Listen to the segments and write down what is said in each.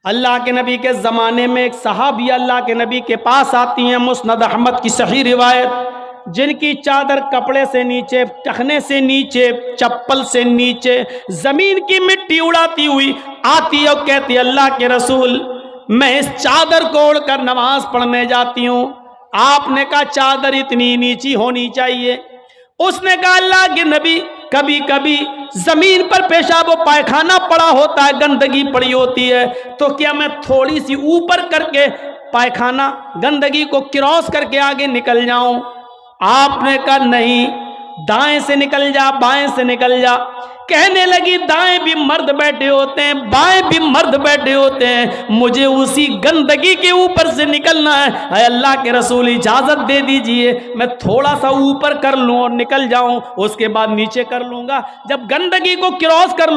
अल्लाह के नबी के ज़माने में एक सहाबी अल्लाह के नबी के पास आती हैं, मुस्नद अहमद की सही रिवायत, जिनकी चादर कपड़े से नीचे, टखने से नीचे, चप्पल से नीचे ज़मीन की मिट्टी उड़ाती हुई आती और कहती अल्लाह के रसूल मैं इस चादर को ओढ़कर नमाज पढ़ने जाती हूँ। आपने कहा चादर इतनी नीची होनी चाहिए। उसने कहा अल्लाह के नबी कभी कभी जमीन पर पेशाब व पायखाना पड़ा होता है, गंदगी पड़ी होती है, तो क्या मैं थोड़ी सी ऊपर करके पायखाना गंदगी को क्रॉस करके आगे निकल जाऊं? आपने कहा नहीं, दाएं से निकल जा, बाएं से निकल जा। कहने लगी दाएं भी मर्द बैठे होते हैं, बाएं भी मर्द बैठे होते हैं, मुझे उसी गंदगी के ऊपर से निकलना है। अल्लाह के रसूल इजाजत दे दीजिए, मैं थोड़ा सा ऊपर कर लूं और निकल जाऊं, उसके बाद नीचे कर लूंगा। जब गंदगी को क्रॉस कर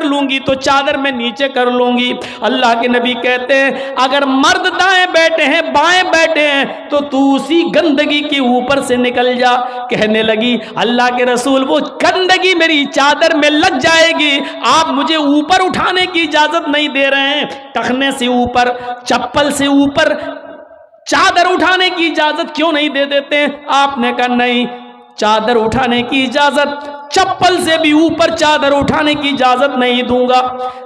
लूंगी तो चादर में नीचे कर लूंगी। अल्लाह के नबी कहते हैं अगर मर्द दाएं बैठे हैं, बाएं बैठे हैं, तो तू उसी गंदगी के ऊपर से निकल जा। कहने लगी अल्लाह के रसूल वो गंदगी मेरी चादर में लग जाएगी, आप मुझे ऊपर उठाने की इजाजत नहीं दे रहे हैं। टखने से ऊपर, चप्पल से ऊपर चादर उठाने की इजाजत क्यों नहीं दे देते? आपने कहा नहीं, चादर उठाने की इजाजत, चप्पल से भी ऊपर चादर उठाने की इजाजत नहीं दूंगा।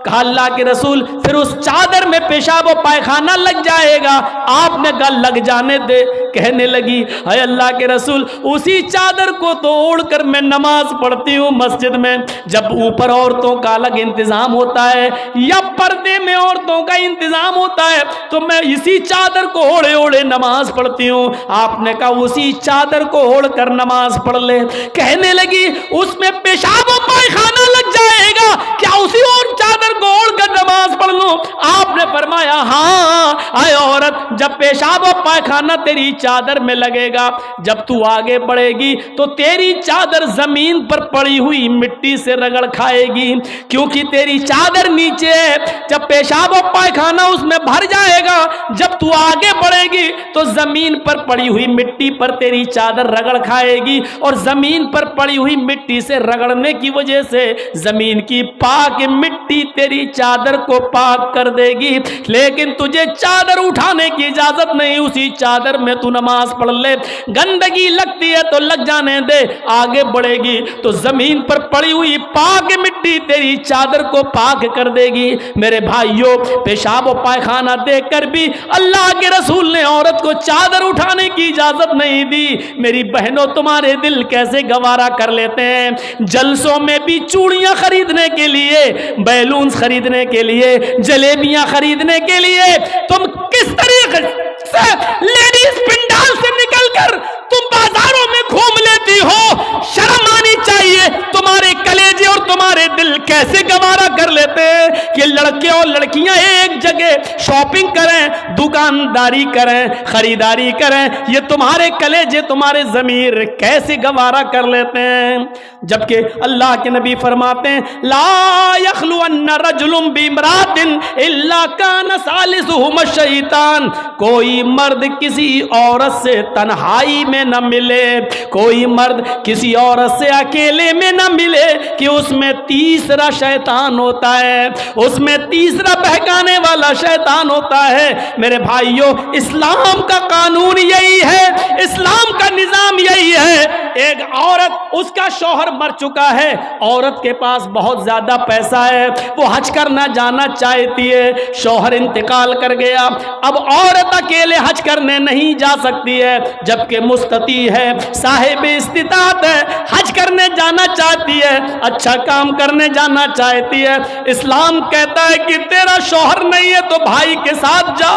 कहा अल्लाह के रसूल फिर उस चादर में पेशाब और पायखाना लग जाएगा। आपने कहा लग जाने दे। कहने लगी हाय अल्लाह के रसूल उसी चादर को तो ओढ़कर मैं नमाज पढ़ती हूँ मस्जिद में। जब ऊपर औरतों का अलग इंतजाम होता है या पर्दे में औरतों का इंतजाम होता है तो मैं इसी चादर को ओढ़े ओढ़े नमाज पढ़ती हूँ। आपने कहा उसी चादर को ओढ़कर नमाज पढ़ ले। कहने लगी उसमें पेशाब और पायखाना लग जाएगा, क्या उसी और चादर को ओढ़कर नमाज पढ़ लूं? आपने फरमाया हाँ आए औरत, जब पेशाब और पायखाना तेरी चादर में लगेगा, जब तू आगे बढ़ेगी तो तेरी चादर जमीन पर पड़ी हुई मिट्टी से रगड़ खाएगी, क्योंकि तेरी चादर नीचे है। जब पेशाब और पायखाना उसमें भर जाएगा, जब तू आगे बढ़ेगी तो जमीन पर पड़ी हुई मिट्टी पर तेरी चादर रगड़ खाएगी, और जमीन पर पड़ी हुई मिट्टी से रगड़ने की वजह से जमीन की पाक मिट्टी तेरी चादर को पाक कर देगी। लेकिन तुझे चादर उठाने की इजाजत नहीं, उसी चादर में तू नमाज पढ़ ले। गंदगी लगती है तो लग जाने दे, आगे बढ़ेगी तो जमीन पर पड़ी हुई पाक मिट्टी तेरी चादर को पाक कर देगी। मेरे भाइयों, पेशाब और पायखाना देखकर भी अल्लाह के रसूल ने औरत को चादर उठाने की इजाजत नहीं दी। मेरी बहनों, तुम्हारे दिल कैसे गवारा कर लेते हैं। जलसों में भी चूड़ियां खरीदने के लिए, बैलून खरीदने के लिए, जलेबियां खरीदने के लिए तुम किस तरीके से लेडीज पिंडाल से निकलकर तुम बाजारों में घूम लेती हो। शर्म आनी चाहिए। तुम्हारे कलेजे और तुम्हारे दिल कैसे गवारा कर लेते हैं कि लड़के और लड़कियां एक जगह शॉपिंग करें, दुकानदारी करें, खरीदारी करें। ये तुम्हारे कलेजे, तुम्हारे ज़मीर कैसे गवारा कर लेते हैं। जबकि अल्लाह के नबी फरमाते हैं ला यखलुअन्न रजुलुम बिमरातिन इल्ला कान सालिसुहुम शैतान। कोई मर्द किसी औरत से तन्हाई में न मिले, कोई मर्द किसी औरत से अकेले में न मिले कि उसमें तीसरा शैतान होता है, उसमें तीसरा बहकाने वाला शैतान होता है। मेरे भाइयों, इस्लाम का कानून यही है, इस्लाम का निजाम यही है। एक औरत, उसका शौहर मर चुका है, औरत के पास बहुत ज्यादा पैसा है, वो हज करना जाना चाहती है, शौहर इंतकाल कर गया, अब औरत अकेले हज करने नहीं जा सकती है, जबकि मुस्तती है, साहिब इस्तिताअत है, हज करने जाना चाहती है, अच्छा काम करने जाना चाहती है। इस्लाम कहता है कि तेरा शौहर नहीं है तो भाई के साथ जा,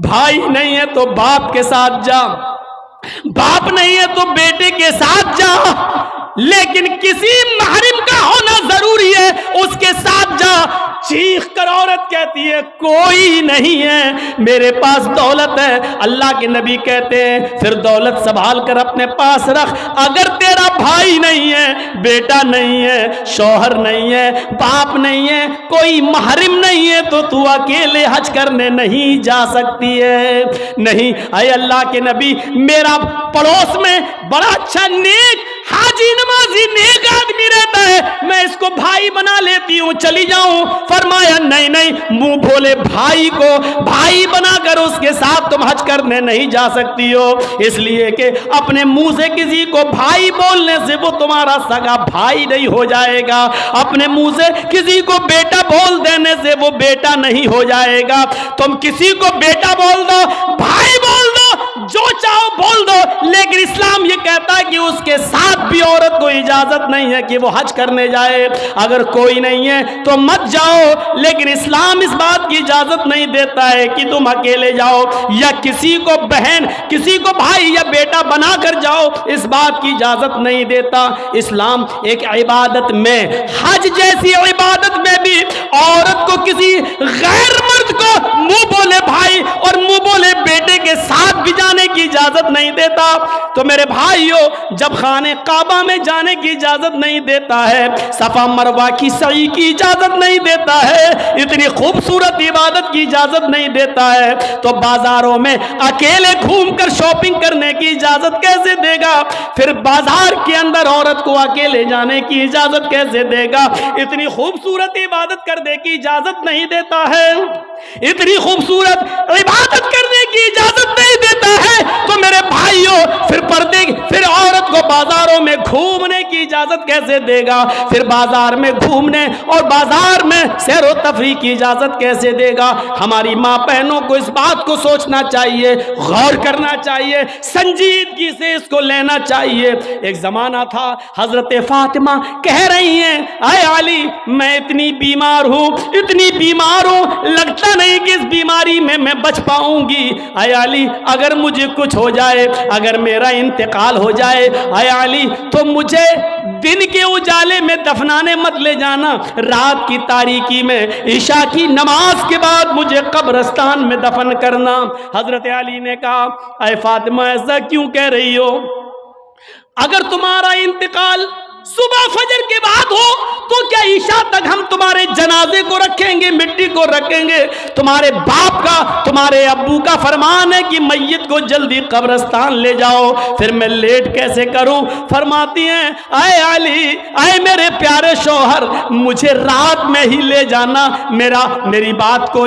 भाई नहीं है तो बाप के साथ जा, बाप नहीं है तो बेटे के साथ जा, लेकिन किसी महरिम का होना जरूरी है, उसके साथ जा। चीख कर औरत कहती है कोई नहीं है, मेरे पास दौलत है। अल्लाह के नबी कहते हैं फिर दौलत संभाल कर अपने पास रख। अगर तेरा भाई नहीं है, बेटा नहीं है, शौहर नहीं है, बाप नहीं है, कोई महरिम नहीं है, तो तू अकेले हज करने नहीं जा सकती है। नहीं, अय अल्लाह के नबी, मेरा पड़ोस में बड़ा अच्छा नेक हाजी नमाजी नेक आदमी रहता है, मैं इसको भाई बना लेती हूँ, चली जाऊं। फरमाया नहीं नहीं, मुंह भोले भाई को भाई बनाकर उसके साथ तुम हज करने नहीं जा सकती हो, इसलिए कि अपने मुंह से किसी को भाई बोलने से वो तुम्हारा सगा भाई नहीं हो जाएगा, अपने मुंह से किसी को बेटा बोल देने से वो बेटा नहीं हो जाएगा। तुम किसी को बेटा बोल दो, भाई बोल दो, जो चाहो बोल दो, लेकिन इस्लाम ये कहता है कि उसके साथ भी औरत को इजाजत नहीं है कि वो हज करने जाए। अगर कोई नहीं है तो मत जाओ, लेकिन इस्लाम इस बात की इजाजत नहीं देता है कि तुम अकेले जाओ या किसी को बहन, किसी को भाई या बेटा बनाकर जाओ, इस बात की इजाजत नहीं देता। इस्लाम एक इबादत में, हज जैसी इबादत में भी औरत को किसी गैर मर्द को मुंह बोले भाई और मुंह बोले बेटे के साथ भी जाने की इजाजत नहीं देता। तो मेरे भाइयों, जब खाने काबा में जाने की इजाजत नहीं देता है, सफा मरवा की सई की इजाजत नहीं देता है, इतनी खूबसूरत इबादत की इजाजत नहीं देता है, तो बाजारों में अकेले घूमकर शॉपिंग करने की इजाजत कैसे देगा? फिर बाजार के अंदर औरत को अकेले जाने की इजाजत कैसे देगा? इतनी खूबसूरत इबादत करने की इजाजत नहीं देता है, इतनी खूबसूरत इबादत करने की इजाजत नहीं देता है, तो मेरे भाइयों फिर औरत को बाजारों में घूमने की इजाजत कैसे देगा? फिर बाजार में घूमने और बाजार में सैर व तफरीह की इजाजत कैसे देगा? हमारी माँ बहनों को इस बात को सोचना चाहिए, गौर करना चाहिए, संजीदगी से इसको लेना चाहिए। एक जमाना था, हजरत फातिमा कह रही हैं, आए अली मैं इतनी बीमार हूँ, इतनी बीमार हूँ, लगता नहीं कि इस बीमारी में मैं बच पाऊंगी। आए अली अगर मुझे कुछ हो जाए, अगर मेरा इंतकाल हो जाए, आए अली तो मुझे दिन के उजाले में दफनाने मत ले जाना, रात की तारीकी में ईशा की नमाज के बाद मुझे कब्रिस्तान में दफन करना। हजरत अली ने कहा, अय फातिमा ऐसा क्यों कह रही हो? अगर तुम्हारा इंतकाल सुबह फजर के बाद हो तो क्या ईशा तक हम तुम्हारे जनाजे को रखेंगे, मिट्टी को रखेंगे? तुम्हारे बाप का, तुम्हारे अब्बू का फरमान है कि मैयत को जल्दी कब्रिस्तान ले जाओ, फिर मैं लेट कैसे करूं? फरमाती हैं, आए अली, आए मेरे प्यारे शौहर, मुझे रात में ही ले जाना, मेरी बात को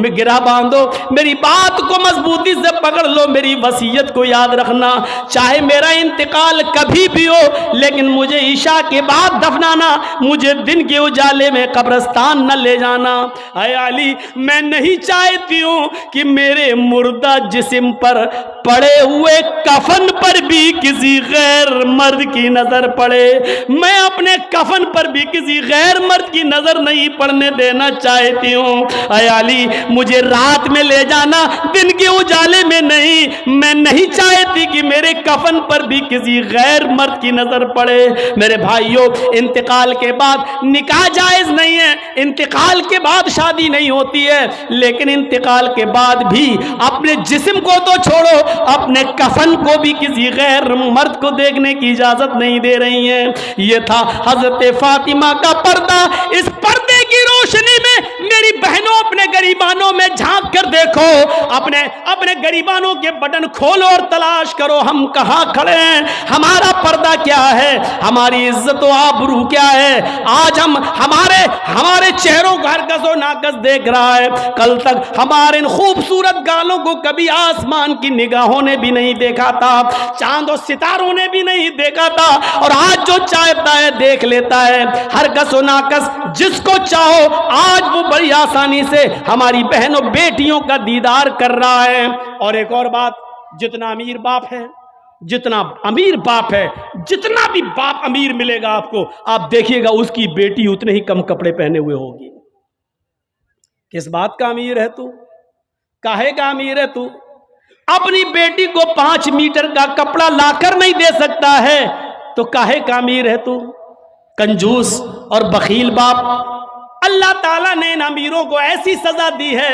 गिरा बांधो, मेरी बात को मजबूती से पकड़ लो, मेरी वसीयत को याद रखना, चाहे मेरा इंतकाल कभी भी हो, लेकिन मुझे ईशा के बाद दफनाना, मुझे दिन के उजाले में कब्रिस्तान न ले जाना। आए अली मैं नहीं चाहती हूं कि मेरे मुर्दा जिस्म पर पड़े हुए कफन पर भी किसी गैर मर्द की नजर पड़े, मैं अपने कफन पर भी किसी गैर मर्द की नजर नहीं पड़ने देना चाहती हूं। आए अली मुझे रात में ले जाना, दिन के उजाले में नहीं। मैं नहीं चाहती कि मेरे कफन पर भी किसी गैर मर्द की नजर पड़े। मेरे भाइयों, इंतकाल के बाद निकाह जायज नहीं है, इंतकाल के बाद शादी नहीं होती है, लेकिन इंतकाल के बाद भी अपने जिस्म को तो छोड़ो, अपने कफन को भी किसी गैर मर्द को देखने की इजाजत नहीं दे रही हैं। ये था हजरत फातिमा का पर्दा। इस पर्दे की रोशनी में मेरी बहनों, अपने गरीबानों में झांक कर देखो, अपने गरीबानों के बटन खोलो और तलाश करो हम कहां खड़े हैं, हमारा पर्दा क्या है, हमारी इज्जत व आबरू क्या है। आज हमारे चेहरों का हरकस और नाकस देख रहा है, कल तक हमारे इन खूबसूरत गालों को कभी आसमान की निगाहों ने भी नहीं देखा था, चांद और सितारों ने भी नहीं देखा था, और आज जो चाहता है देख लेता है। हरकस और नाकस जिसको चाहो आज वो बड़ी आसानी से हमारी बहनों बेटियों का दीदार कर रहा है। और एक और बात, जितना अमीर बाप है, जितना अमीर बाप है, जितना भी बाप अमीर मिलेगा आपको, आप देखिएगा उसकी बेटी उतने ही कम कपड़े पहने हुए होगी। किस बात का अमीर है तू? काहे का अमीर है तू? अपनी बेटी को 5 मीटर का कपड़ा लाकर नहीं दे सकता है तो काहे का अमीर है तू? कंजूस और बखील बाप। अल्लाह ताला ने इन अमीरों को ऐसी सजा दी है,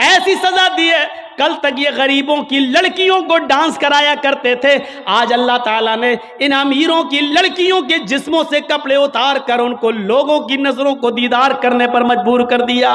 ऐसी सजा दी है। कल तक ये गरीबों की लड़कियों को डांस कराया करते थे, आज अल्लाह ताला ने इन अमीरों की लड़कियों के जिस्मों से कपड़े उतार कर उनको लोगों की नजरों को दीदार करने पर मजबूर कर दिया।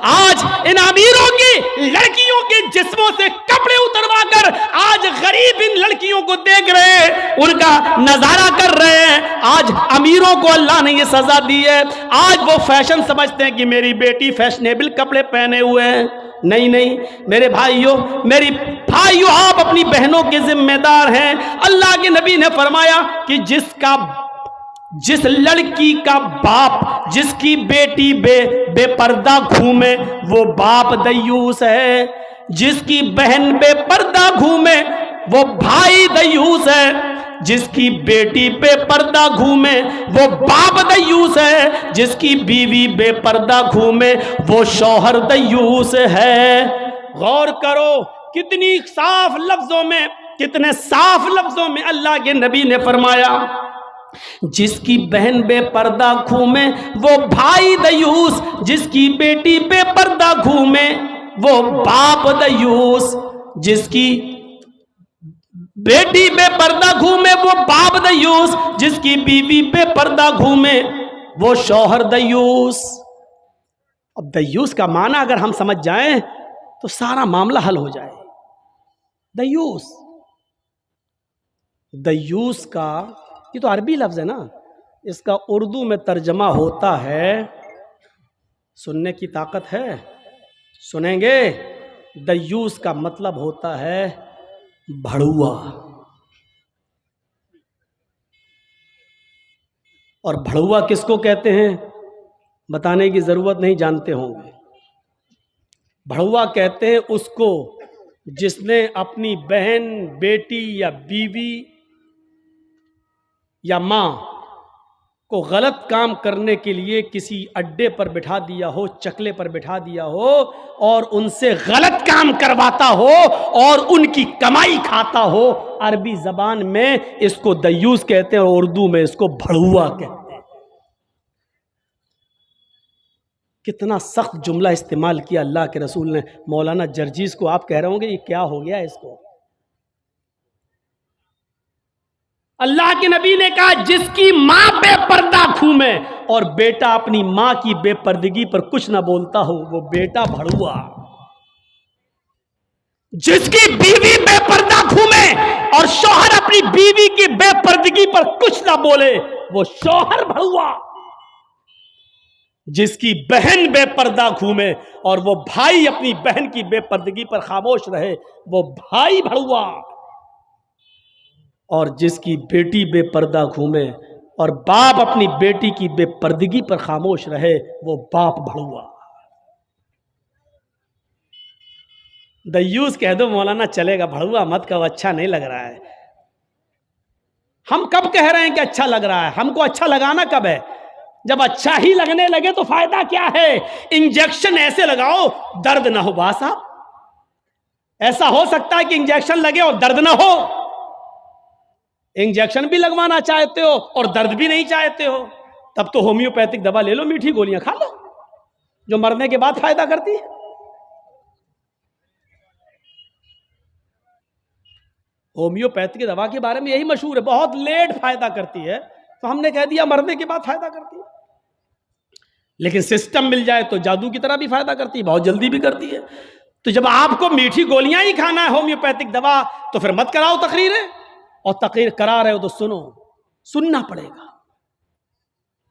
आज इन अमीरों की लड़कियों के जिस्मों से कपड़े उतरवा कर आज गरीब इन लड़कियों को देख रहे हैं, उनका नजारा कर रहे हैं। आज अमीरों को अल्लाह ने ये सजा दी है। आज वो फैशन समझते हैं कि मेरी बेटी फैशनेबल कपड़े पहने हुए हैं। नहीं नहीं मेरे भाइयों, मेरी भाइयों, आप अपनी बहनों के जिम्मेदार हैं। अल्लाह के नबी ने फरमाया कि जिस लड़की का बाप, जिसकी बेटी बेपर्दा घूमे, वो बाप दयूस है। जिसकी बहन बेपर्दा घूमे, वो भाई दयूस है। जिसकी बेटी बेपर्दा घूमे, वो बाप दयूस है। जिसकी बीवी बेपर्दा घूमे, वो शौहर दयूस है। गौर करो कितनी साफ लफ्जों में, कितने साफ लफ्जों में अल्लाह के नबी ने फरमाया, जिसकी बहन बेपर्दा घूमे वो भाई दयूस, जिसकी बेटी बेपर्दा घूमे वो बाप दयूस, जिसकी बेटी बेपर्दा घूमे वो बाप दयूस, जिसकी बीवी बेपर्दा घूमे वो शौहर दयूस। अब दयूस का माना अगर हम समझ जाएं तो सारा मामला हल हो जाए। दयूस, दयूस का ये तो अरबी लफ्ज है ना, इसका उर्दू में तर्जमा होता है, सुनने की ताकत है, सुनेंगे। दयूस का मतलब होता है भड़ुआ। और भड़ुआ किसको कहते हैं बताने की जरूरत नहीं, जानते होंगे। भड़ुआ कहते हैं उसको जिसने अपनी बहन, बेटी या बीवी या माँ को गलत काम करने के लिए किसी अड्डे पर बिठा दिया हो, चकले पर बिठा दिया हो और उनसे गलत काम करवाता हो और उनकी कमाई खाता हो। अरबी जबान में इसको दयूस कहते हैं और उर्दू में इसको भड़ुआ कहते हैं। कितना सख्त जुमला इस्तेमाल किया अल्लाह के रसूल ने। मौलाना जर्जीस को आप कह रहे होंगे ये क्या हो गया इसको। अल्लाह के नबी ने कहा जिसकी मां बेपर्दा घूमे और बेटा अपनी मां की बेपर्दगी पर कुछ ना बोलता हो वो बेटा भड़ुआ। जिसकी बीवी बेपर्दा घूमे और शौहर अपनी बीवी की बेपर्दगी पर कुछ ना बोले वो शौहर भड़ुआ। जिसकी बहन बेपर्दा घूमे और वो भाई अपनी बहन की बेपर्दगी पर खामोश रहे वो भाई भड़ुआ। और जिसकी बेटी बेपर्दा घूमे और बाप अपनी बेटी की बेपर्दगी पर खामोश रहे वो बाप भड़ुआ। दयूस कह दो मौलाना चलेगा, भड़ुआ मत कहो, अच्छा नहीं लग रहा है। हम कब कह रहे हैं कि अच्छा लग रहा है? हमको अच्छा लगाना कब है? जब अच्छा ही लगने लगे तो फायदा क्या है? इंजेक्शन ऐसे लगाओ दर्द ना हो। बात साहब ऐसा हो सकता है कि इंजेक्शन लगे और दर्द ना हो? इंजेक्शन भी लगवाना चाहते हो और दर्द भी नहीं चाहते हो, तब तो होम्योपैथिक दवा ले लो, मीठी गोलियां खा लो जो मरने के बाद फायदा करती है। होम्योपैथिक दवा के बारे में यही मशहूर है, बहुत लेट फायदा करती है, तो हमने कह दिया मरने के बाद फायदा करती है। लेकिन सिस्टम मिल जाए तो जादू की तरह भी फायदा करती है, बहुत जल्दी भी करती है। तो जब आपको मीठी गोलियां ही खाना है होम्योपैथिक दवा, तो फिर मत कराओ तकरीरें, और तकरीर करा रहे हो तो सुनो, सुनना पड़ेगा।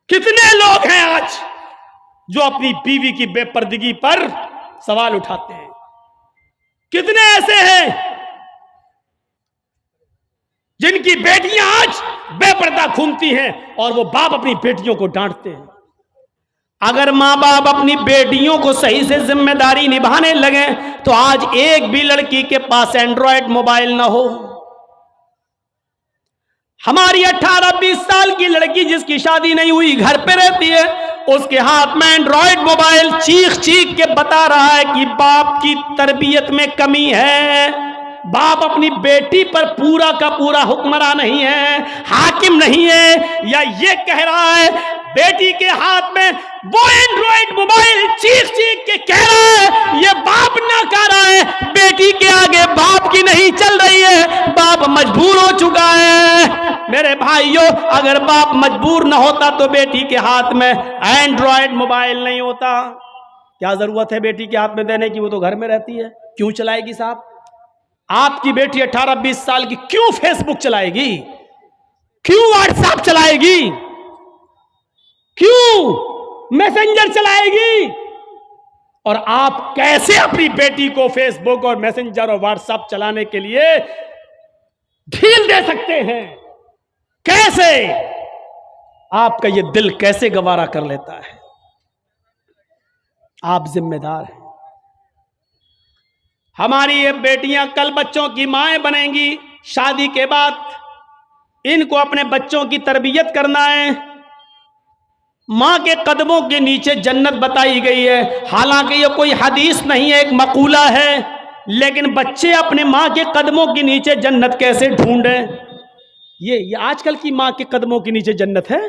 कितने लोग हैं आज जो अपनी बीवी की बेपर्दगी पर सवाल उठाते हैं? कितने ऐसे हैं जिनकी बेटियां आज बेपर्दा घूमती हैं और वो बाप अपनी बेटियों को डांटते हैं? अगर माँ बाप अपनी बेटियों को सही से जिम्मेदारी निभाने लगे तो आज एक भी लड़की के पास एंड्रॉयड मोबाइल ना हो। हमारी 18-20 साल की लड़की जिसकी शादी नहीं हुई घर पे रहती है, उसके हाथ में एंड्रॉयड मोबाइल चीख चीख के बता रहा है कि बाप की तरबियत में कमी है, बाप अपनी बेटी पर पूरा का पूरा हुक्मरान नहीं है, हाकिम नहीं है। या ये कह रहा है बेटी के हाथ में वो एंड्रॉयड मोबाइल चीख चीख के कह रहा है ये बाप ना कह रहा है, बेटी के आगे बाप की नहीं चल रही है, बाप मजबूर हो चुका है। मेरे भाइयों, अगर बाप मजबूर ना होता तो बेटी के हाथ में एंड्रॉयड मोबाइल नहीं होता। क्या जरूरत है बेटी के हाथ में देने की? वो तो घर में रहती है, क्यों चलाएगी साहब? आपकी बेटी 18-20 साल की क्यों फेसबुक चलाएगी, क्यों व्हाट्सएप चलाएगी, क्यों मैसेंजर चलाएगी? और आप कैसे अपनी बेटी को फेसबुक और मैसेंजर और व्हाट्सएप चलाने के लिए ढील दे सकते हैं? कैसे? आपका ये दिल कैसे गवारा कर लेता है? आप जिम्मेदार हैं। हमारी ये बेटियां कल बच्चों की माएं बनेंगी। शादी के बाद इनको अपने बच्चों की तरबियत करना है। मां के कदमों के नीचे जन्नत बताई गई है। हालांकि ये कोई हदीस नहीं है, एक मकूला है, लेकिन बच्चे अपने मां के कदमों के नीचे जन्नत कैसे ढूंढें? ये आजकल की मां के कदमों के नीचे जन्नत है?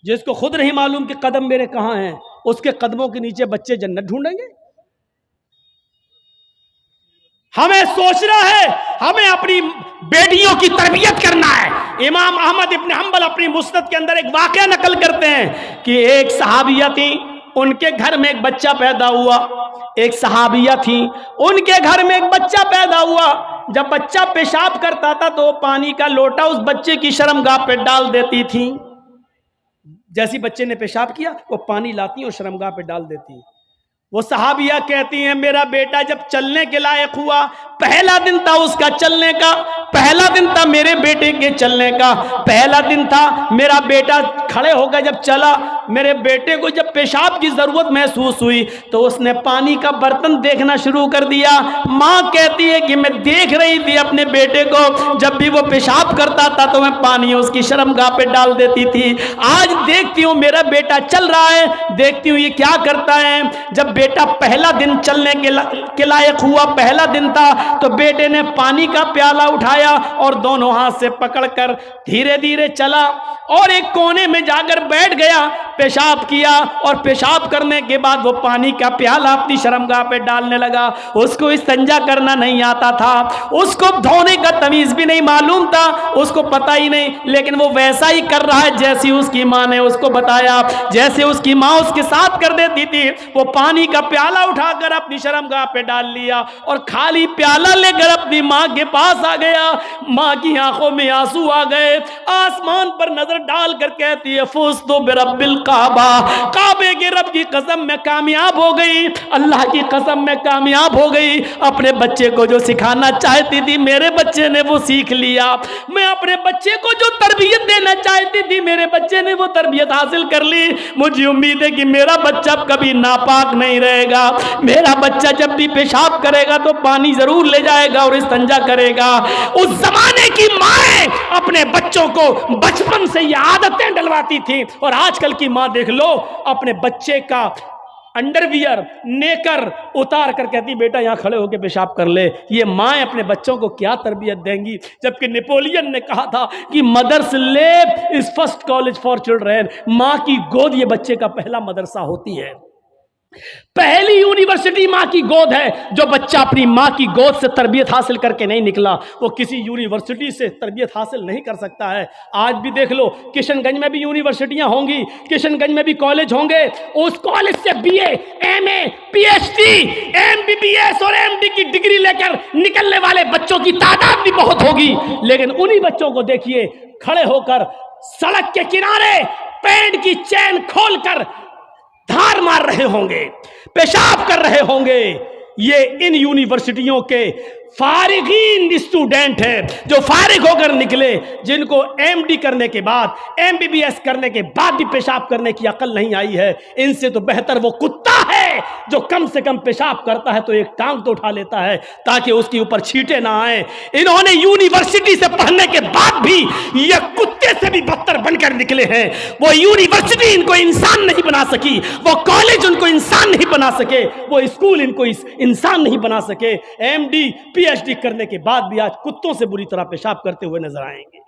जिसको खुद नहीं मालूम कि कदम मेरे कहां हैं, उसके कदमों के नीचे बच्चे जन्नत ढूंढेंगे? हमें सोचना है, हमें अपनी बेटियों की तरबियत करना है। इमाम अहमद इब्न हंबल अपनी मुस्नद के अंदर एक वाकया नकल करते हैं कि एक सहाबिया थी, उनके घर में एक बच्चा पैदा हुआ। एक सहाबिया थी, उनके घर में एक बच्चा पैदा हुआ। जब बच्चा पेशाब करता था तो पानी का लोटा उस बच्चे की शर्मगाह पे डाल देती थी। जैसी बच्चे ने पेशाब किया वो पानी लाती और शर्मगाह पे डाल देती। वो सहाबिया कहती हैं, मेरा बेटा जब चलने के लायक हुआ, पहला दिन था उसका चलने का, पहला दिन था मेरे बेटे के चलने का, पहला दिन था मेरा बेटा खड़े होकर जब चला, मेरे बेटे को जब पेशाब की जरूरत महसूस हुई तो उसने पानी का बर्तन देखना शुरू कर दिया। माँ कहती है कि मैं देख रही थी अपने बेटे को, जब भी वो पेशाब करता था तो मैं पानी उसकी शर्मगाह पे डाल देती थी। आज देखती हूँ मेरा बेटा चल रहा है, देखती हूँ ये क्या करता है। जब बेटा पहला दिन चलने के लायक हुआ, पहला दिन था, तो बेटे ने पानी का प्याला उठाया और दोनों हाथ से पकड़कर धीरे धीरे चला और एक कोने में जाकर बैठ गया, पेशाब किया और पेशाब करने के बाद वो पानी का प्याला अपनी शर्मगाह पे डालने लगा। उसको इस्तिंजा करना नहीं आता था, उसको धोने का तमीज भी नहीं मालूम था, उसको पता ही नहीं, लेकिन वो वैसा ही कर रहा है जैसी उसकी माँ ने उसको बताया। जैसे उसकी माँ उसके साथ कर देती थी, वो पानी का प्याला उठाकर अपनी शर्मगाह पे डाल लिया और खाली प्याला लेकर अपनी माँ के पास आ गया। माँ की आंखों में आंसू आ गए, आसमान पर नजर डालकर कहती है, फुज़ तो बिरब्बिल काबा, काबे के रब की कसम में कामयाब हो गई, अल्लाह की कसम में कामयाब हो गई। अपने बच्चे को जो सिखाना चाहती थी मेरे बच्चे ने वो सीख लिया। मैं अपने बच्चे को जो तरबियत देना चाहती थी मेरे बच्चे ने वो तरबियत हासिल कर ली। मुझे उम्मीद है कि मेरा बच्चा कभी नापाक नहीं रहेगा। मेरा बच्चा जब भी पेशाब करेगा तो पानी जरूर ले जाएगा और इस्तिंजा करेगा। उस जमाने की माएं अपने बच्चों को बचपन से ये आदतें डलवाती थी, और आजकल की मां देख लो, अपने बच्चे का अंडरवियर नेकर उतार कर कहती बेटा यहां खड़े होकर पेशाब कर ले। ये माएं अपने बच्चों को क्या तरबियत देंगी? जबकि नेपोलियन ने कहा था कि mother's lap is first college for children, मां की गोद ये बच्चे का पहला मदरसा होती है, पहली यूनिवर्सिटी मां की गोद है। जो बच्चा अपनी मां की गोद से तरबियत हासिल करके नहीं निकला वो किसी यूनिवर्सिटी से तरबियत हासिल नहीं कर सकता है। आज भी देख लो, किशनगंज में भी यूनिवर्सिटियां होंगी, किशनगंज में भी कॉलेज होंगे, उस कॉलेज से बीए, एमए, पीएचडी, एमबीबीएस और एमडी की डिग्री लेकर निकलने वाले बच्चों की तादाद भी बहुत होगी। लेकिन उन्हीं बच्चों को देखिए खड़े होकर सड़क के किनारे पैंट की चैन खोलकर धार मार रहे होंगे, पेशाब कर रहे होंगे। ये इन यूनिवर्सिटियों के फारिगीन स्टूडेंट हैं जो फारिग होकर निकले, जिनको एमडी करने के बाद, एमबीबीएस करने के बाद भी पेशाब करने की अकल नहीं आई है। इनसे तो बेहतर वो कुत्ता है जो कम से कम पेशाब करता है तो एक टांग तो उठा लेता है ताकि उसके ऊपर छींटे ना आए। इन्होंने यूनिवर्सिटी से पढ़ने के बाद भी ये कुत्ते से भी बदतर बनकर निकले हैं। वो यूनिवर्सिटी इनको इंसान नहीं बना सकी, वो कॉलेज उनको इंसान नहीं बना सके, वो स्कूल इनको इंसान नहीं बना सके। एमडी पीएचडी करने के बाद भी आज कुत्तों से बुरी तरह पेशाब करते हुए नजर आएंगे।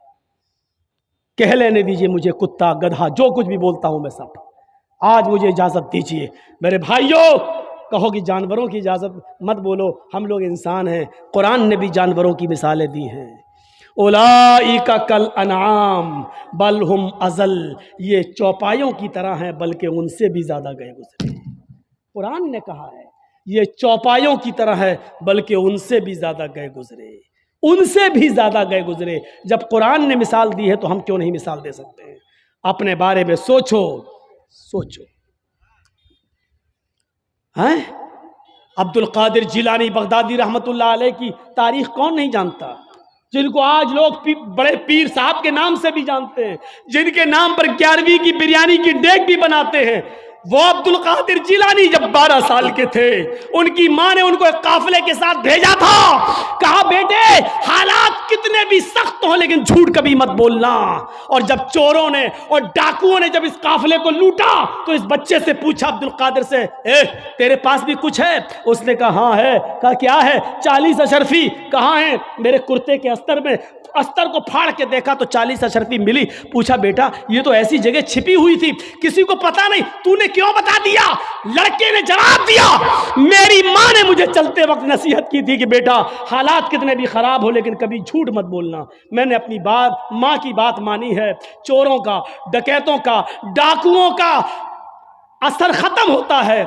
कह लेने दीजिए मुझे कुत्ता, गधा, जो कुछ भी बोलता हूं मैं सब। आज मुझे इजाजत दीजिए मेरे भाइयों, कहो कि जानवरों की इजाजत मत बोलो, हम लोग इंसान हैं। कुरान ने भी जानवरों की मिसालें दी हैं। उलाइका कल अनाम बल हुम अजल, ये चौपायों की तरह हैं बल्कि उनसे भी ज्यादा गए गुजरे। कुरान ने कहा है ये चौपायों की तरह है, बल्कि उनसे भी ज्यादा गए गुजरे, उनसे भी ज्यादा गए गुजरे। जब कुरान ने मिसाल दी है तो हम क्यों नहीं मिसाल दे सकते हैं? अपने बारे में सोचो, सोचो। हैं? अब्दुल कादिर जिलानी बगदादी रहमतुल्लाह अलैह की तारीख कौन नहीं जानता, जिनको आज लोग बड़े पीर साहब के नाम से भी जानते हैं, जिनके नाम पर 11वीं की बिरयानी की डेग भी बनाते हैं। वो अब्दुल कादिर जिलानी जब 12 साल के थे, उनकी मां ने उनको एक काफिले के साथ भेजा था। कहा बेटे हालात कितने भी सख्त हो लेकिन झूठ कभी मत बोलना। और जब चोरों ने और डाकुओं ने जब इस काफिले को लूटा तो इस बच्चे से पूछा अब्दुल कादिर से, तेरे पास भी कुछ है? उसने कहा हाँ है। कहा क्या है? 40 अशरफी। कहाँ है? मेरे कुर्ते के अस्तर में। अस्तर को फाड़ के देखा तो 40 अशरफी मिली। पूछा बेटा ये तो ऐसी जगह छिपी हुई थी, किसी को पता नहीं, तूने क्यों बता दिया? लड़के ने जवाब दिया, मेरी मां ने मुझे चलते वक्त नसीहत की थी कि बेटा हालात कितने भी खराब हो लेकिन कभी झूठ मत बोलना। मैंने अपनी बात, मां की बात मानी है। चोरों का, डकैतों का, डाकुओं का असर खत्म होता है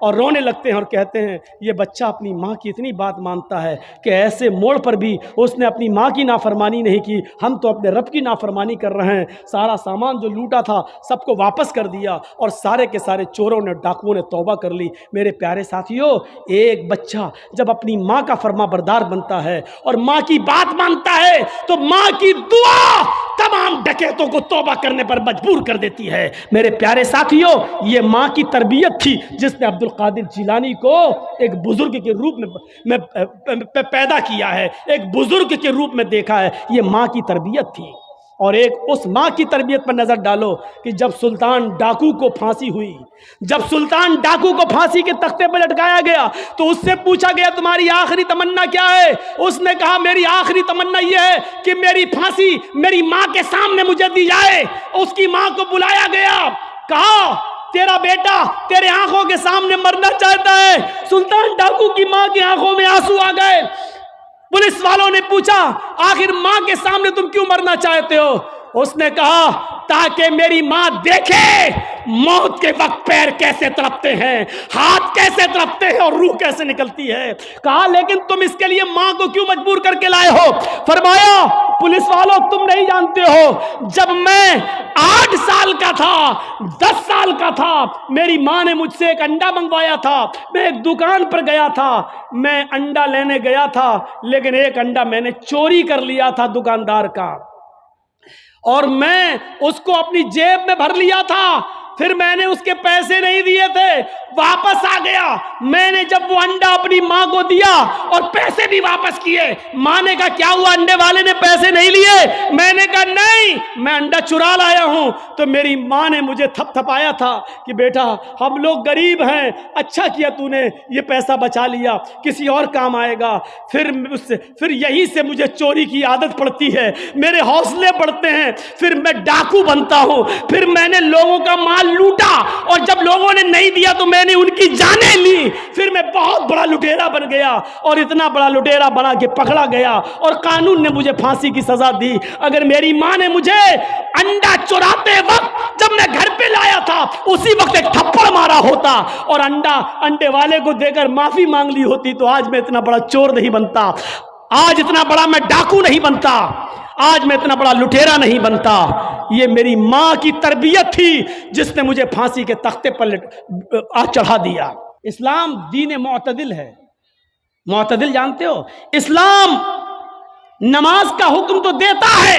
और रोने लगते हैं और कहते हैं ये बच्चा अपनी माँ की इतनी बात मानता है कि ऐसे मोड़ पर भी उसने अपनी माँ की नाफरमानी नहीं की, हम तो अपने रब की नाफरमानी कर रहे हैं। सारा सामान जो लूटा था सबको वापस कर दिया और सारे के सारे चोरों ने, डाकुओं ने तौबा कर ली। मेरे प्यारे साथियों, एक बच्चा जब अपनी माँ का फरमाबरदार बनता है और माँ की बात मानता है तो माँ की दुआ तमाम डकैतों को तौबा करने पर मजबूर कर देती है। मेरे प्यारे साथियों, ये माँ की तरबियत थी जिसने अब्दुल कादिर जिलानी को एक बुजुर्ग के रूप में पैदा किया है, एक बुजुर्ग के रूप में देखा है। ये माँ की तरबियत थी। और एक उस माँ की तरबियत पर नजर डालो कि जब सुल्तान डाकू को फांसी हुई, जब सुल्तान डाकू को फांसी के तख्ते पर लटकाया गया तो उससे पूछा गया तुम्हारी आखिरी तमन्ना क्या है? उसने कहा मेरी आखिरी तमन्ना यह है कि मेरी फांसी मेरी माँ के सामने मुझे दी जाए। उसकी माँ को बुलाया गया, कहा तेरा बेटा तेरे आंखों के सामने मरना चाहता है। सुल्तान डाकू की माँ की आंखों में आंसू आ गए। पुलिस वालों ने पूछा आखिर माँ के सामने तुम क्यों मरना चाहते हो? उसने कहा ताकि मेरी माँ देखे मौत के वक्त पैर कैसे तड़पते हैं, हाथ कैसे तड़पते हैं और रूह कैसे निकलती है। कहा लेकिन तुम इसके लिए माँ को क्यों मजबूर करके लाए हो? फरमाया पुलिस वालों तुम नहीं जानते हो, जब मैं 8 साल का था, 10 साल का था, मेरी माँ ने मुझसे एक अंडा मंगवाया था। मैं एक दुकान पर गया था, मैं अंडा लेने गया था लेकिन एक अंडा मैंने चोरी कर लिया था दुकानदार का और मैं उसको अपनी जेब में भर लिया था। फिर मैंने उसके पैसे नहीं दिए थे, वापस आ गया। मैंने जब वो अंडा अपनी माँ को दिया और पैसे भी वापस किए, माँ ने कहा क्या हुआ, अंडे वाले ने पैसे नहीं लिए? मैंने कहा नहीं, मैं अंडा चुरा लाया हूं। तो मेरी माँ ने मुझे थपथपाया था कि बेटा हम लोग गरीब हैं, अच्छा किया तूने ये पैसा बचा लिया, किसी और काम आएगा। फिर यहीं से मुझे चोरी की आदत पड़ती है, मेरे हौसले बढ़ते हैं, फिर मैं डाकू बनता हूं। फिर मैंने लोगों का माल लूटा और जब लोगों ने नहीं दिया तो मैंने उनकी जानें ली। फिर मैं बहुत बड़ा लुटेरा बन गया और इतना बड़ा लुटेरा बना के पकड़ा गया और कानून ने मुझे फांसी की सजा दी। अगर मेरी माँ ने मुझे अंडा चुराते वक्त जब मैं घर पे लाया था उसी वक्त एक थप्पड़ मारा होता और अंडे वाले को देकर माफी मांग ली होती तो आज मैं इतना बड़ा चोर नहीं बनता, आज इतना बड़ा मैं डाकू नहीं बनता, आज मैं इतना बड़ा लुटेरा नहीं बनता। ये मेरी माँ की तरबियत थी जिसने मुझे फांसी के तख्ते पर चढ़ा दिया। इस्लाम दीन मुअतदिल है। मुअतदिल जानते हो? इस्लाम नमाज का हुक्म तो देता है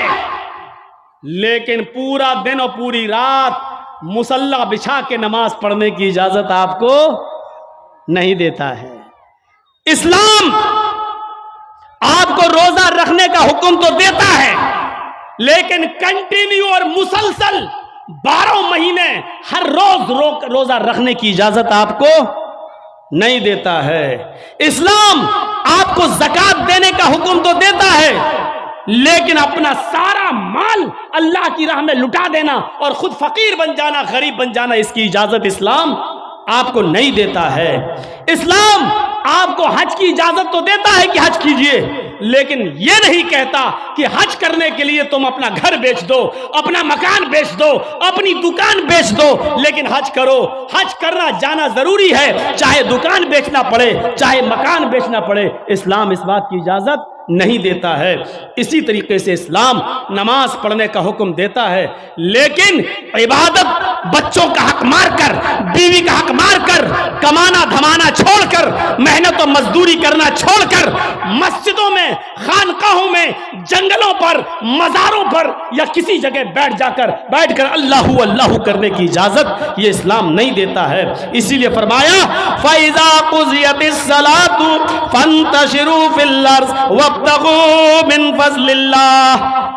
लेकिन पूरा दिन और पूरी रात मुसल्ला बिछा के नमाज पढ़ने की इजाजत आपको नहीं देता है। इस्लाम आपको रोजा रखने का हुक्म तो देता है लेकिन कंटिन्यू और मुसलसल 12 महीने हर रोज रोजा रखने की इजाजत आपको नहीं देता है। इस्लाम आपको ज़कात देने का हुक्म तो देता है लेकिन अपना सारा माल अल्लाह की राह में लुटा देना और खुद फकीर बन जाना, गरीब बन जाना, इसकी इजाजत इस्लाम आपको नहीं देता है। इस्लाम आपको हज की इजाजत तो देता है कि हज कीजिए, लेकिन यह नहीं कहता कि हज करने के लिए तुम अपना घर बेच दो, अपना मकान बेच दो, अपनी दुकान बेच दो, लेकिन हज करो। हज करना जाना जरूरी है, चाहे दुकान बेचना पड़े, चाहे मकान बेचना पड़े। इस्लाम इस बात की इजाजत नहीं देता है। इसी तरीके से इस्लाम नमाज पढ़ने का हुक्म देता है, लेकिन इबादत बच्चों का हक मारकर, बीवी का हक मारकर, कमाना धमाना छोड़कर, मेहनत और मजदूरी करना छोड़कर, मस्जिदों में, खानकाहों में, जंगलों पर, मज़ारों पर या किसी जगह बैठकर अल्लाहू अल्लाहू करने की इजाजत ये इस्लाम नहीं देता है। इसीलिए फरमाया फैज़ा कुज़ियतिस सलातु फंतशिरू फिल अर्ज़ वब्तगू मिन फज़लिल्लाह।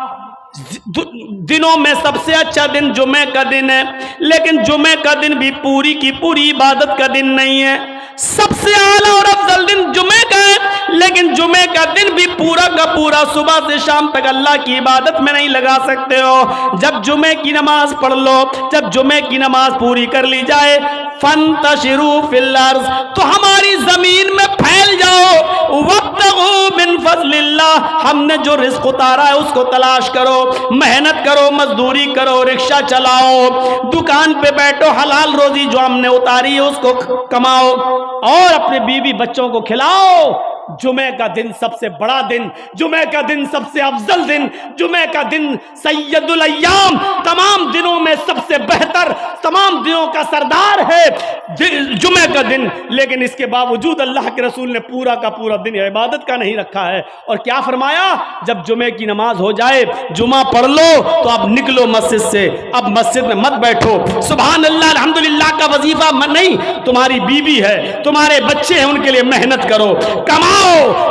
दिनों में सबसे अच्छा दिन जुमे का दिन है, लेकिन जुमे का दिन भी पूरी की पूरी इबादत का दिन नहीं है। सबसे आला और अफजल दिन जुमे का है, लेकिन जुमे का दिन भी पूरा का पूरा सुबह से शाम तक अल्लाह की इबादत में नहीं लगा सकते हो। जब जुमे की नमाज पढ़ लो, जब जुमे की नमाज पूरी कर ली जाए, फंतशिरू फिल अर्ज़, तो हमारी जमीन में फैल जाओ, वब्तगू मिन फज़लिल्लाह, हमने जो रिज़्क़ उतारा है उसको तलाश करो, मेहनत करो, मजदूरी करो, रिक्शा चलाओ, दुकान पे बैठो, हलाल रोजी जो हमने उतारी है उसको कमाओ और अपने बीवी बच्चों को खिलाओ। जुमे का दिन सबसे बड़ा दिन, जुमे का दिन सबसे अफजल दिन, जुमे का दिन सैयदुल अय्याम, तमाम दिनों में सबसे बेहतर, तमाम दिनों का सरदार है जुमे का दिन। लेकिन इसके बावजूद अल्लाह के रसूल ने पूरा का पूरा दिन इबादत का नहीं रखा है। और क्या फरमाया, जब जुमे की नमाज हो जाए, जुमा पढ़ लो, तो अब निकलो मस्जिद से, अब मस्जिद में मत बैठो। सुभान अल्लाह अल्हम्दुलिल्लाह का वजीफा नहीं, तुम्हारी बीवी है, तुम्हारे बच्चे हैं, उनके लिए मेहनत करो, कमाओ,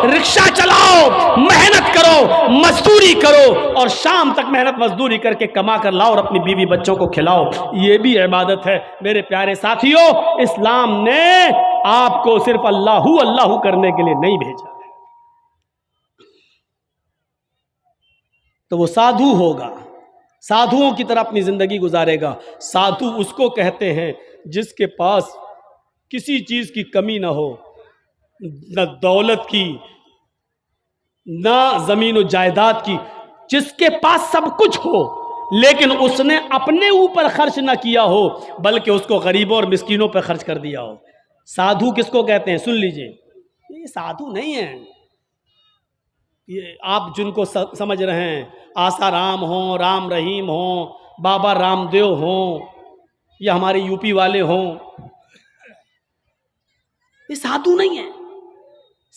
रिक्शा चलाओ, मेहनत करो, मजदूरी करो और शाम तक मेहनत मजदूरी करके कमा कर लाओ और अपनी बीवी बच्चों को खिलाओ। ये भी इबादत है। मेरे प्यारे साथियों, इस्लाम ने आपको सिर्फ अल्लाहू अल्लाहू करने के लिए नहीं भेजा है। तो वो साधु होगा, साधुओं की तरह अपनी जिंदगी गुजारेगा। साधु उसको कहते हैं जिसके पास किसी चीज की कमी ना हो, न दौलत की, ना जमीन और जायदाद की, जिसके पास सब कुछ हो, लेकिन उसने अपने ऊपर खर्च ना किया हो, बल्कि उसको गरीबों और मिस्कीनों पर खर्च कर दिया हो। साधु किसको कहते हैं? सुन लीजिए, ये साधु नहीं है, ये आप जिनको समझ रहे हैं, आसाराम हो, राम रहीम हो, बाबा रामदेव हो, या हमारे यूपी वाले हों, ये साधु नहीं है।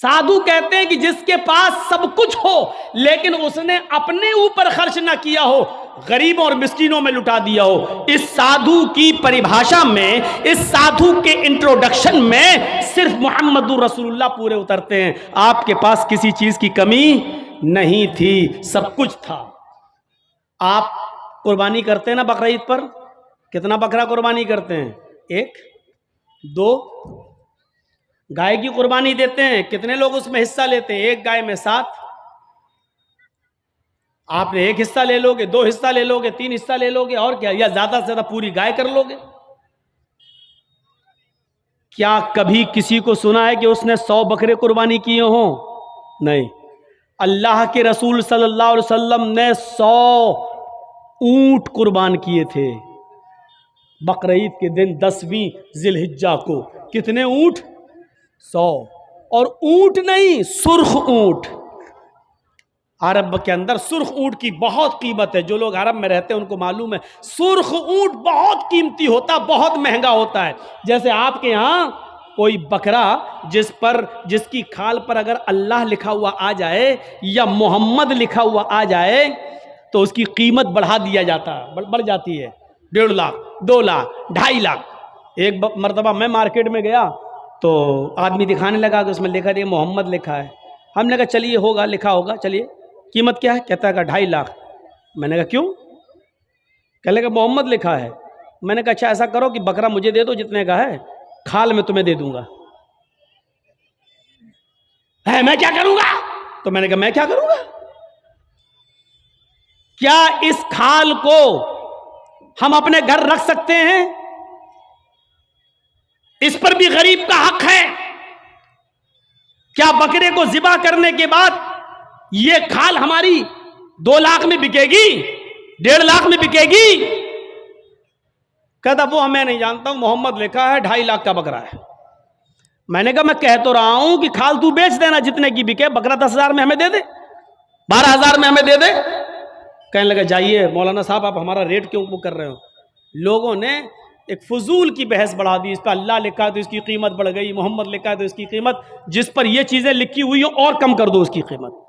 साधु कहते हैं कि जिसके पास सब कुछ हो, लेकिन उसने अपने ऊपर खर्च ना किया हो, गरीबों और मिस्कीनों में लुटा दिया हो। इस साधु की परिभाषा में, इस साधु के इंट्रोडक्शन में सिर्फ मुहम्मदुर रसूलुल्लाह पूरे उतरते हैं। आपके पास किसी चीज की कमी नहीं थी, सब कुछ था। आप कुर्बानी करते हैं ना बकरा ईद पर? कितना बकरा कुर्बानी करते हैं? 1, 2? गाय की कुर्बानी देते हैं, कितने लोग उसमें हिस्सा लेते हैं? 1 गाय में 7। आपने 1 हिस्सा ले लोगे, 2 हिस्सा ले लोगे, 3 हिस्सा ले लोगे, और क्या, या ज्यादा से ज्यादा पूरी गाय कर लोगे। क्या कभी किसी को सुना है कि उसने 100 बकरे कुर्बानी किए हों? नहीं। अल्लाह के रसूल सल्लल्लाहु अलैहि वसल्लम ने 100 ऊंट कुर्बान किए थे बकरा ईद के दिन 10वीं जिलहिज्जा को। कितने ऊंट? 100। और ऊंट नहीं, सुर्ख ऊंट। अरब के अंदर सुर्ख ऊंट की बहुत कीमत है। जो लोग अरब में रहते हैं उनको मालूम है, सुर्ख ऊंट बहुत कीमती होता, बहुत महंगा होता है। जैसे आपके यहाँ कोई बकरा जिसकी खाल पर अगर अल्लाह लिखा हुआ आ जाए या मोहम्मद लिखा हुआ आ जाए, तो उसकी कीमत बढ़ा दिया जाता है, बढ़ जाती है। 1.5 लाख, 2 लाख, 2.5 लाख। एक मरतबा मैं मार्केट में गया तो आदमी दिखाने लगा कि उसमें लिखा है मोहम्मद लिखा है। हमने कहा चलिए होगा, लिखा होगा, चलिए कीमत क्या है? कहता है 2.5 लाख। मैंने कहा क्यों? कह लेगा मोहम्मद लिखा है। मैंने कहा अच्छा ऐसा करो कि बकरा मुझे दे दो जितने का है, खाल मैं तुम्हें दे दूंगा। है मैं क्या करूंगा? तो मैंने कहा मैं क्या करूंगा? क्या इस खाल को हम अपने घर रख सकते हैं? इस पर भी गरीब का हक है। क्या बकरे को ज़िबा करने के बाद ये खाल हमारी 2 लाख में बिकेगी, 1.5 लाख में बिकेगी? कहता वो मैं नहीं जानता हूं, मोहम्मद लिखा है 2.5 लाख का बकरा है। मैंने कहा मैं कह तो रहा हूं कि खाल तू बेच देना जितने की बिके, बकरा 10,000 में हमें दे दे, 12,000 में हमें दे दे। कहने लगा जाइए मौलाना साहब आप हमारा रेट क्यों कर रहे हो? लोगों ने एक फजूल की बहस बढ़ा दी, इस पर अल्लाह लिखा है तो इसकी कीमत बढ़ गई, मोहम्मद लिखा है तो इसकी कीमत, जिस पर ये चीजें लिखी हुई हो और कम कर दो उसकी कीमत।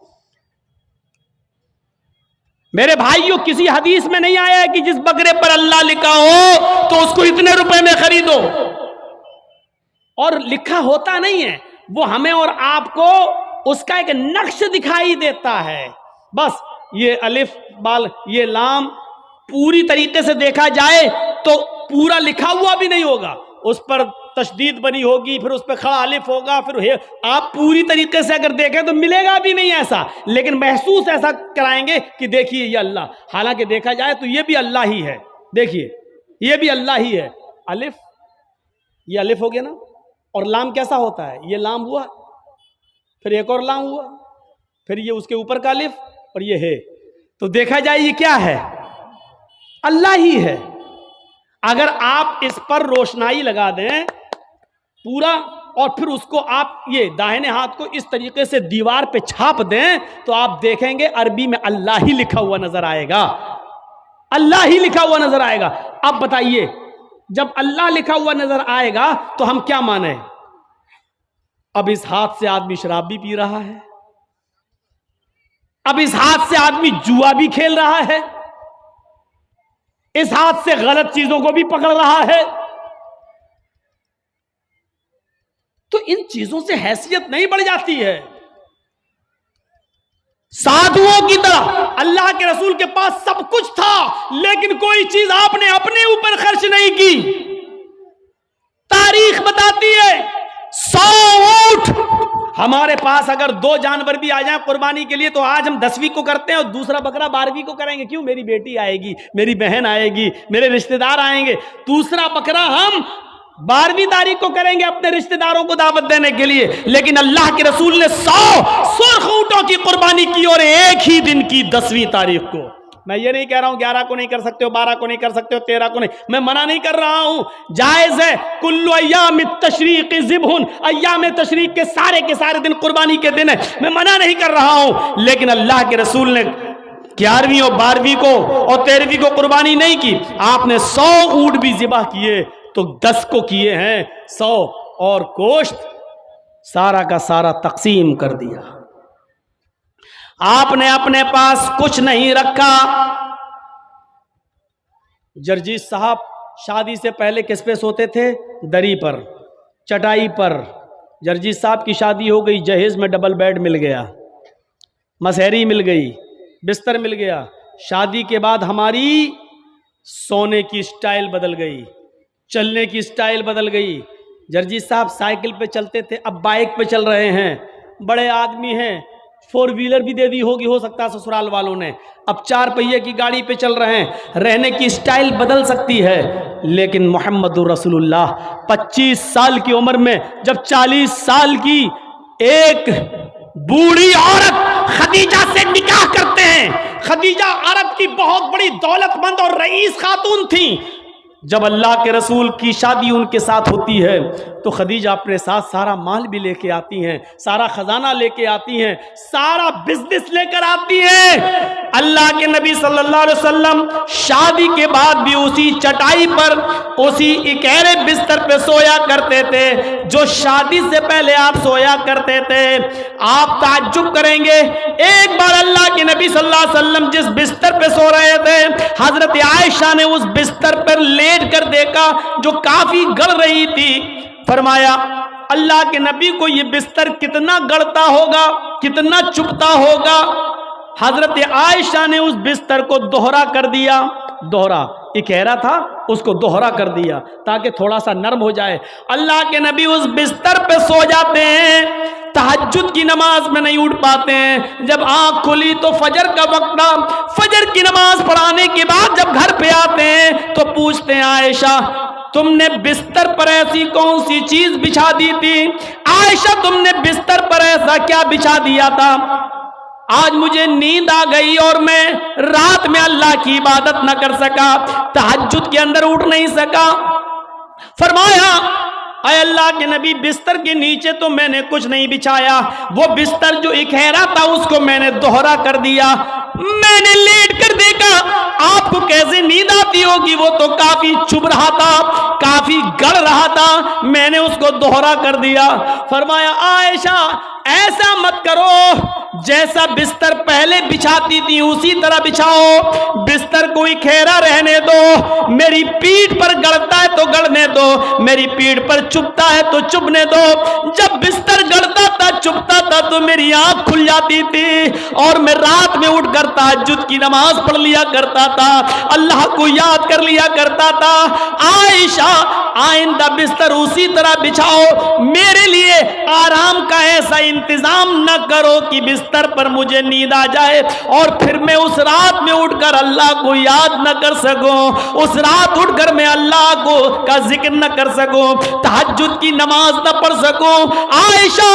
मेरे भाइयों, किसी हदीस में नहीं आया है कि जिस बकरे पर अल्लाह लिखा हो तो उसको इतने रुपए में खरीदो। और लिखा होता नहीं है, वो हमें और आपको उसका एक नक्श दिखाई देता है। बस ये अलिफ बाल ये लाम पूरी तरीके से देखा जाए तो पूरा लिखा हुआ भी नहीं होगा, उस पर तशदीद बनी होगी, फिर उस पर खड़ा अलिफ होगा, फिर आप पूरी तरीके से अगर देखें तो मिलेगा भी नहीं ऐसा, लेकिन महसूस ऐसा कराएंगे कि देखिए ये अल्लाह, हालांकि देखा जाए तो ये भी अल्लाह ही है। देखिए ये भी अल्लाह ही है। अलिफ, ये अलिफ हो गया ना, और लाम कैसा होता है, ये लाम हुआ, फिर एक और लाम हुआ, फिर ये उसके ऊपर का अलिफ और ये है। तो देखा जाए ये क्या है, अल्लाह ही है। अगर आप इस पर रोशनाई लगा दें पूरा, और फिर उसको आप ये दाहिने हाथ को इस तरीके से दीवार पे छाप दें तो आप देखेंगे अरबी में अल्लाह ही लिखा हुआ नजर आएगा, अल्लाह ही लिखा हुआ नजर आएगा। अब बताइए, जब अल्लाह लिखा हुआ नजर आएगा तो हम क्या माने? अब इस हाथ से आदमी शराब भी पी रहा है, अब इस हाथ से आदमी जुआ भी खेल रहा है, इस हाथ से गलत चीजों को भी पकड़ रहा है। तो इन चीजों से हैसियत नहीं बढ़ जाती है? साधुओं की तरह अल्लाह के रसूल के पास सब कुछ था, लेकिन कोई चीज आपने अपने ऊपर खर्च नहीं की। तारीख बताती है 100 ऊंट हमारे पास अगर 2 जानवर भी आ जाए कुर्बानी के लिए तो आज हम 10वीं को करते हैं और दूसरा बकरा 12वीं को करेंगे। क्यों? मेरी बेटी आएगी, मेरी बहन आएगी, मेरे रिश्तेदार आएंगे, दूसरा बकरा हम 12वीं तारीख को करेंगे अपने रिश्तेदारों को दावत देने के लिए। लेकिन अल्लाह के रसूल ने 100 सुर्ख ऊंटों की कुर्बानी की और एक ही दिन की 10वीं तारीख को। मैं ये नहीं कह रहा हूं 11 को नहीं कर सकते हो, 12 को नहीं कर सकते हो, 13 को नहीं, मैं मना नहीं कर रहा हूं, जायज है। कुल्लु अय्याम तशरीक ज़िब्हुन, अय्याम तशरीक के सारे दिन कुर्बानी के दिन है, मैं मना नहीं कर रहा हूं। लेकिन अल्लाह के रसूल ने 11वीं और 12वीं को और 13वीं को कुर्बानी नहीं की, आपने 100 ऊंट भी ज़िबा किए तो 10 को किए हैं 100, और गोश्त सारा का सारा तकसीम कर दिया। आपने अपने पास कुछ नहीं रखा। जर्जीस साहब शादी से पहले किस पे सोते थे? दरी पर, चटाई पर। जर्जीस साहब की शादी हो गई, जहेज में डबल बेड मिल गया, मसहरी मिल गई, बिस्तर मिल गया। शादी के बाद हमारी सोने की स्टाइल बदल गई, चलने की स्टाइल बदल गई। जर्जीस साहब साइकिल पे चलते थे, अब बाइक पे चल रहे हैं, बड़े आदमी हैं, 4 व्हीलर भी दे दी होगी, हो सकता है ससुराल वालों ने, अब 4 पहिए की गाड़ी पे चल रहे हैं। रहने की स्टाइल बदल सकती है, लेकिन मोहम्मदुर रसूलुल्लाह 25 साल की उम्र में जब 40 साल की एक बूढ़ी औरत खदीजा से निकाह करते हैं, खदीजा अरब की बहुत बड़ी दौलतमंद और रईस खातून थी। जब अल्लाह के रसूल की शादी उनके साथ होती है तो खदीजा अपने साथ सारा माल भी लेके आती हैं, सारा खजाना लेके आती हैं, सारा बिजनेस लेकर आती हैं। अल्लाह के नबी सल्लल्लाहु अलैहि वसल्लम शादी के बाद भी उसी चटाई पर, उसी इकहरे बिस्तर पे सोया करते थे जो शादी से पहले आप सोया करते थे। आप ताज्जुब करेंगे, एक बार अल्लाह के नबी सल्लल्लाहु अलैहि वसल्लम जिस बिस्तर पे सो रहे थे, हजरत आयशा ने उस बिस्तर पर लेट कर देखा जो काफी गड़ रही थी। फरमाया अल्लाह के नबी को ये बिस्तर कितना गड़ता होगा, कितना चुभता होगा। हजरत आयशा ने उस बिस्तर को दोहरा कर दिया, दोहरा इकहरा था उसको दोहरा कर दिया ताकि थोड़ा सा नरम हो जाए। अल्लाह के नबी उस बिस्तर पे सो जाते हैं, तहज्जुद की नमाज में नहीं उठ पाते हैं। जब आंख खुली तो फजर का वक्त था, फजर की नमाज पढ़ाने के बाद जब घर पे आते हैं तो पूछते हैं आयशा तुमने बिस्तर पर ऐसी कौन सी चीज बिछा दी थी? आयशा, तुमने बिस्तर पर ऐसा क्या बिछा दिया था? आज मुझे नींद आ गई और मैं रात में अल्लाह की इबादत न कर सका, तहज्जुद के अंदर उठ नहीं सका। फरमाया, अय अल्लाह के नबी, बिस्तर के नीचे तो मैंने कुछ नहीं बिछाया, वो बिस्तर जो इकहरा था उसको मैंने दोहरा कर दिया। मैंने लेट कर देखा, आपको कैसे नींद आती होगी, वो तो काफी चुभ रहा था, काफी गड़ रहा था, मैंने उसको दोहरा कर दिया। फरमाया, आयशा ऐसा मत करो, जैसा बिस्तर पहले बिछाती थी उसी तरह बिछाओ, बिस्तर को इकहरा रहने दो, मेरी पीठ पर गड़ता है तो गड़ने दो, मेरी पीठ पर चुभता है तो चुभने दो। जब बिस्तर गड़ता था, चुभता था तो मेरी आंख खुल जाती थी और मैं रात में उठकर तहज्जुद की नमाज पढ़ लिया करता था, अल्लाह को याद कर लिया करता था। आयशा, आइंदा बिस्तर उसी तरह बिछाओ, मेरे लिए आराम का ऐसा इंतजाम न करो कि बिस्तर पर मुझे नींद आ जाए और फिर मैं उस रात में उठकर अल्लाह को याद न कर सकूं, उस रात उठकर मैं अल्लाह को का जिक्र न कर सकूं, तहज्जुद की नमाज न पढ़ सकूं। आयशा,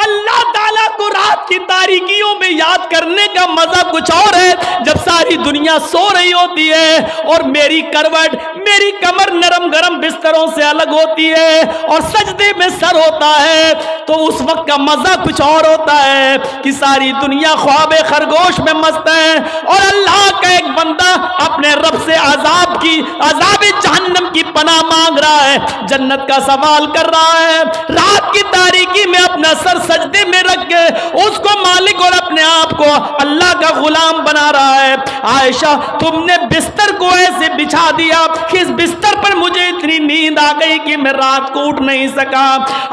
अल्लाह ताला को रात की तारीकियों में याद करने का मजा कुछ और है, जब सारी दुनिया सो रही होती है और मेरी करवट, मेरी कमर नरम गरम बिस्तरों से अलग होती है और सजदे में सर होता है, तो उस वक्त का मजा कुछ और होता है कि सारी दुनिया ख्वाबे खरगोश में मस्त है और अल्लाह का एक बंदा अपने रब से अजाब जहन्नम की पनाह मांग रहा है, जन्नत का सवाल कर रहा है, रात की तारीकी में अपना सर सजदे में रख के उसको मालिक और अपने आप को अल्लाह का गुलाम बना रहा है। आयशा, तुमने बिस्तर को ऐसे बिछा दिया कि इस बिस्तर पर मुझे इतनी नींद आ गई कि मैं रात को उठ नहीं सका।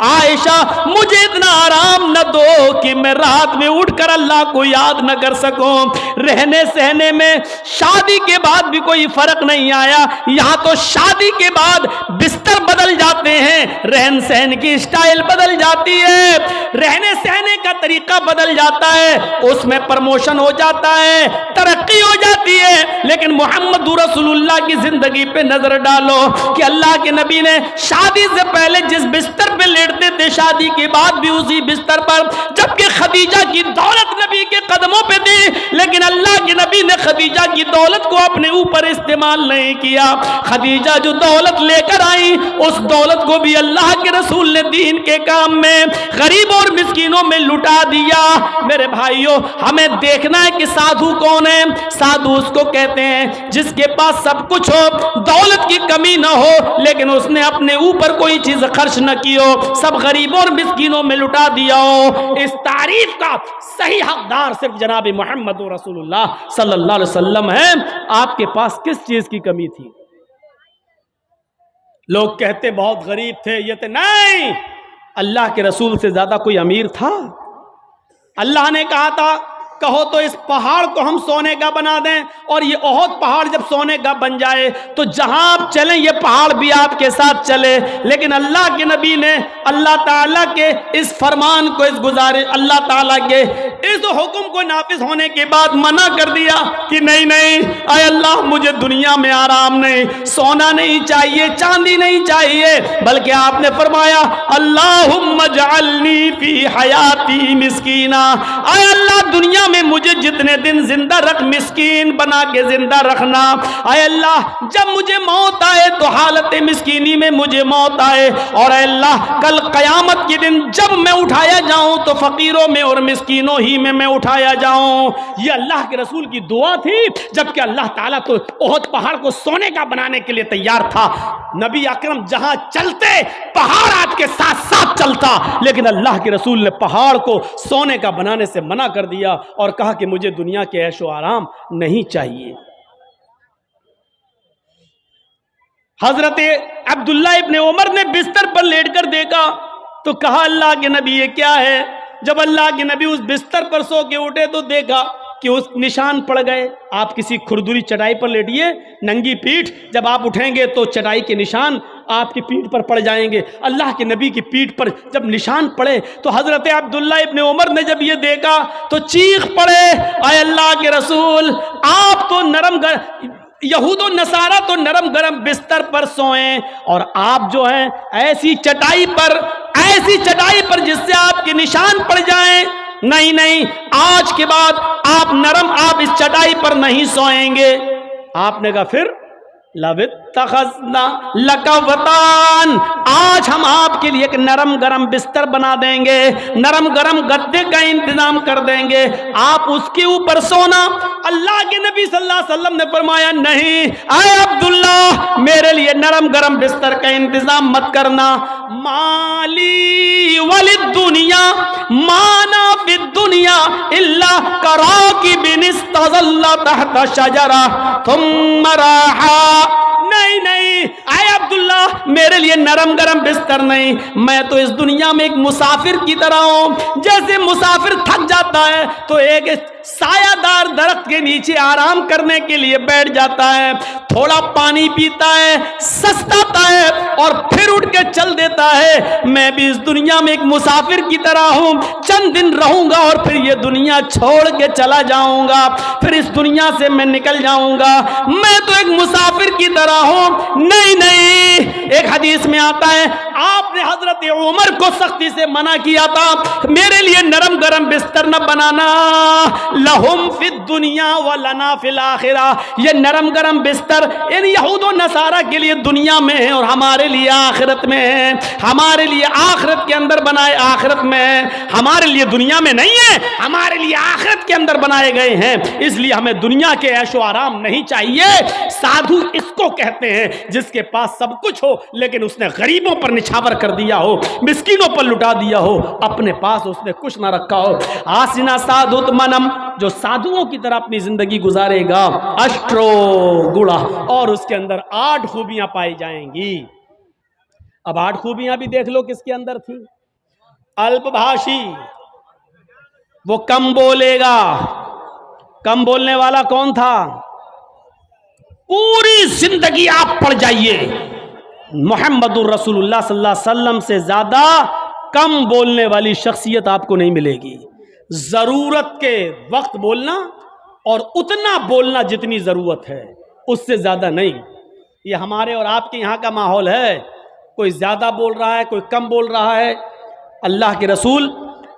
आयशा, मुझे इतना आराम न दो कि मैं रात में उठकर अल्लाह को याद न कर सकूं। रहने सहने में शादी के बाद भी कोई फर्क नहीं आया, यहां तो शादी के बाद बिस्तर बदल जाते हैं, रहन सहन की स्टाइल बदल जाती है, रहने सहने का तरीका बदल जाता है, उसमें प्रमोशन हो जाता है, तरक्की हो जाती है। लेकिन मोहम्मद रसूलुल्लाह की जिंदगी पे नजर डालो कि अल्लाह के नबी ने शादी से पहले जिस बिस्तर पे लेटते थे, शादी के बाद भी उसी बिस्तर पर, जबकि खदीजा की दौलत नबी के कदमों पे थी, लेकिन अल्लाह के नबी ने खदीजा की दौलत को अपने ऊपर इस्तेमाल नहीं किया। खदीजा जो दौलत लेकर आई, उस दौलत को भी अल्लाह के रसूल ने दीन के काम में, गरीब और मिस्कीनों में लुटा दिया। मेरे भाइयों, हमें देखना है कि साधु कौन है। साधु उसको कहते हैं जिसके पास सब कुछ हो, दौलत की कमी ना हो, लेकिन उसने अपने ऊपर कोई चीज खर्च न की हो, सब गरीबों और मिस्कीनों में लुटा दिया हो। इस तारीफ का सही हकदार सिर्फ जनाब मोहम्मद रसूलुल्लाह सल्लल्लाहु अलैहि वसल्लम है। आपके पास किस चीज की कमी थी? लोग कहते बहुत गरीब थे, ये थे, नहीं, अल्लाह के रसूल से ज्यादा कोई अमीर था? अल्लाह ने कहा था, कहो तो इस पहाड़ को हम सोने का बना दें, और ये ओहद पहाड़ जब सोने का बन जाए तो जहां आप चलें ये पहाड़ भी आपके साथ चले। लेकिन अल्लाह के नबी ने अल्लाह ताला के इस फरमान को, इस गुजारिश, अल्लाह ताला के इस हुक्म को नाफिज होने के बाद मना कर दिया कि नहीं नहीं, अय अल्लाह, मुझे दुनिया में आराम नहीं, सोना नहीं चाहिए, चांदी नहीं चाहिए, बल्कि आपने फरमाया, अल्लाहुम्मा जअलनी फी हयाती मिस्कीना, अय अल्लाह, दुनिया में मुझे जितने दिन जिंदा रख, मिस्कीन बना के जिंदा रखना। अय अल्लाह, जब मुझे मौत आए तो हालत मिस्कीनी में मुझे मौत आए, और अय अल्लाह, कल कयामत के दिन जब मैं उठाया जाऊं तो फकीरों में और मिस्कीनों ही में मैं उठाया जाऊं। ये अल्लाह के रसूल की दुआ थी, जबकि अल्लाह ताला तो ओहद पहाड़ को सोने का बनाने के लिए तैयार था। नबी अकरम जहां चलते पहाड़ आपके साथ साथ चलता, लेकिन अल्लाह के रसूल ने पहाड़ को सोने का बनाने से मना कर दिया और कहा कि मुझे दुनिया के ऐशो आराम नहीं चाहिए। हजरत अब्दुल्ला इब्ने उमर ने बिस्तर पर लेटकर देखा तो कहा, अल्लाह के नबी ये क्या है? जब अल्लाह के नबी उस बिस्तर पर सो के उठे तो देखा कि उस निशान पड़ गए। आप किसी खुरदुरी चटाई पर लेटिए, नंगी पीठ, जब आप उठेंगे तो चटाई के निशान आपकी पीठ पर पड़ जाएंगे। अल्लाह के नबी की पीठ पर जब निशान पड़े तो हजरत अब्दुल्ला इब्ने उमर ने जब ये देखा तो चीख पड़े, आए अल्लाह के रसूल, आप तो यहूदो नसारा तो नरम गरम बिस्तर पर सोएं और आप जो हैं ऐसी चटाई पर जिससे आपके निशान पड़ जाएं। नहीं नहीं, आज के बाद आप इस चटाई पर नहीं सोएंगे। आपने कहा फिर लवित्तखज़ना लकवतान, आज हम आपके लिए एक नरम गरम बिस्तर बना देंगे, नरम गरम गद्दे का इंतजाम कर देंगे, आप उसके ऊपर सोना। अल्लाह के नबी सल्लल्लाहु अलैहि वसल्लम ने फरमाया नहीं, आए अब्दुल्ला मेरे लिए नरम गरम बिस्तर का इंतजाम मत करना। माली वलिद दुनिया माना फिद दुनिया इल्ला कराकिबिन इस्तज़ल्ला तहत शजरा थुम्मा राहा। नहीं नहीं, आए अब्दुल्ला मेरे लिए नरम गरम बिस्तर नहीं, मैं तो इस दुनिया में एक मुसाफिर की तरह हूं। जैसे मुसाफिर थक जाता है तो एक सायादार दरख्त के नीचे आराम करने के लिए बैठ जाता है, थोड़ा पानी पीता है, सस्ताता है और फिर उठ के चल देता है। मैं भी इस दुनिया में एक मुसाफिर की तरह हूं, चंद दिन रहूंगा और फिर ये दुनिया छोड़ के चला जाऊंगा, फिर इस दुनिया से मैं निकल जाऊंगा। मैं तो एक मुसाफिर की तरह हूं। नहीं नहीं, एक हदीस में आता है आपने हजरत उमर को सख्ती से मना किया था, मेरे लिए नरम गरम बिस्तर न बनाना। लहुम फिद दुनिया व लना फिल आखिरा, ये नरम गरम बिस्तर इन यहूद और नसारा के लिए दुनिया में है और हमारे लिए आखिरत में है। हमारे लिए आखिरत के अंदर बनाए, आखिरत में, हमारे लिए दुनिया में नहीं है, हमारे लिए आखिरत के अंदर बनाए गए हैं। इसलिए हमें दुनिया के ऐशो आराम नहीं चाहिए। साधु इसको कहते हैं जिसके पास सब कुछ हो लेकिन उसने गरीबों पर निछावर कर दिया हो, मिस्कीनों पर लुटा दिया हो, अपने पास उसने कुछ ना रखा हो। आसिना साधुत मनम, जो साधुओं की तरह अपनी जिंदगी गुजारेगा, अष्टो गुणा, और उसके अंदर 8 खूबियां पाई जाएंगी। अब 8 खूबियां भी देख लो किसके अंदर थी। अल्पभाषी, वो कम बोलेगा। कम बोलने वाला कौन था? पूरी जिंदगी आप पढ़ जाइए, मोहम्मदुर रसूलुल्लाह सल्लल्लाहु अलैहि वसल्लम से ज्यादा कम बोलने वाली शख्सियत आपको नहीं मिलेगी। जरूरत के वक्त बोलना और उतना बोलना जितनी जरूरत है, उससे ज्यादा नहीं। ये हमारे और आपके यहाँ का माहौल है, कोई ज्यादा बोल रहा है, कोई कम बोल रहा है। अल्लाह के रसूल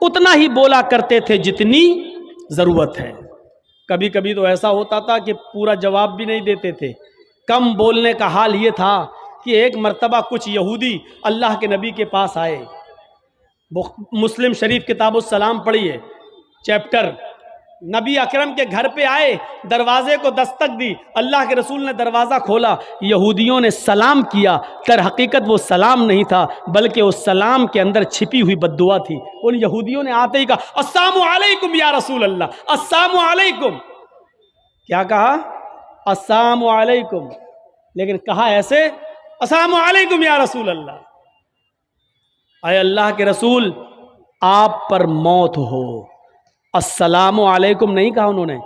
उतना ही बोला करते थे जितनी जरूरत है। कभी कभी तो ऐसा होता था कि पूरा जवाब भी नहीं देते थे। कम बोलने का हाल ये था कि एक मर्तबा कुछ यहूदी अल्लाह के नबी के पास आए। मुस्लिम शरीफ किताबुस्सलाम पढ़िए चैप्टर। नबी अकरम के घर पे आए, दरवाजे को दस्तक दी, अल्लाह के रसूल ने दरवाज़ा खोला, यहूदियों ने सलाम किया। कर हकीकत वो सलाम नहीं था बल्कि उस सलाम के अंदर छिपी हुई बद्दुआ थी। उन यहूदियों ने आते ही कहा अस्सलामु अलैकुम या रसूल अल्लाह, अस्सलामु अलैकुम। क्या कहा? अस्सलामु अलैकुम, लेकिन कहा ऐसे, अस्सलामु अलैकुम या रसूल अल्लाह। आए अल्लाह के रसूल, आप पर मौत हो। अस्सलामु अलैकुम नहीं कहा उन्होंने,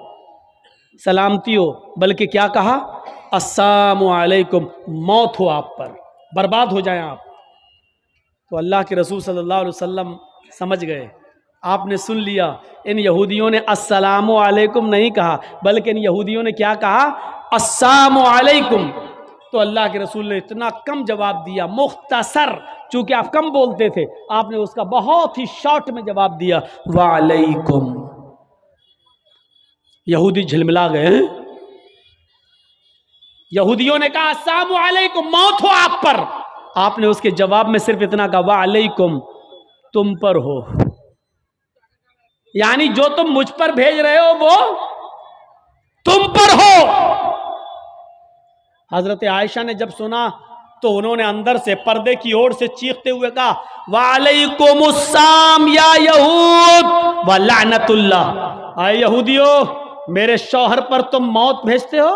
सलामती हो, बल्कि क्या कहा? अस्सलामु अलैकुम, मौत हो आप पर, बर्बाद हो जाएं आप। तो अल्लाह के रसूल सल्लल्लाहु अलैहि वसल्लम समझ गए, आपने सुन लिया। इन यहूदियों ने अस्सलामु अलैकुम नहीं कहा बल्कि इन यहूदियों ने क्या कहा? अस्सलामु अलैकुम। तो अल्लाह के रसूल ने इतना कम जवाब दिया, मुख्तसर, चूंकि आप कम बोलते थे, आपने उसका बहुत ही शॉर्ट में जवाब दिया, वालेकुम। यहूदी झिलमिला गए। यहूदियों ने कहा अस्सलामु अलैकुम, मौत हो आप पर। आपने उसके जवाब में सिर्फ इतना कहा, वालेकुम, तुम पर हो, यानी जो तुम मुझ पर भेज रहे हो वो तुम पर हो। हजरत आयशा ने जब सुना तो उन्होंने अंदर से पर्दे की ओर से चीखते हुए कहा, वालेकुमुस्सलाम या यहूद व लानतुल्लाह। आए यहूदियों, मेरे शौहर पर तुम मौत भेजते हो,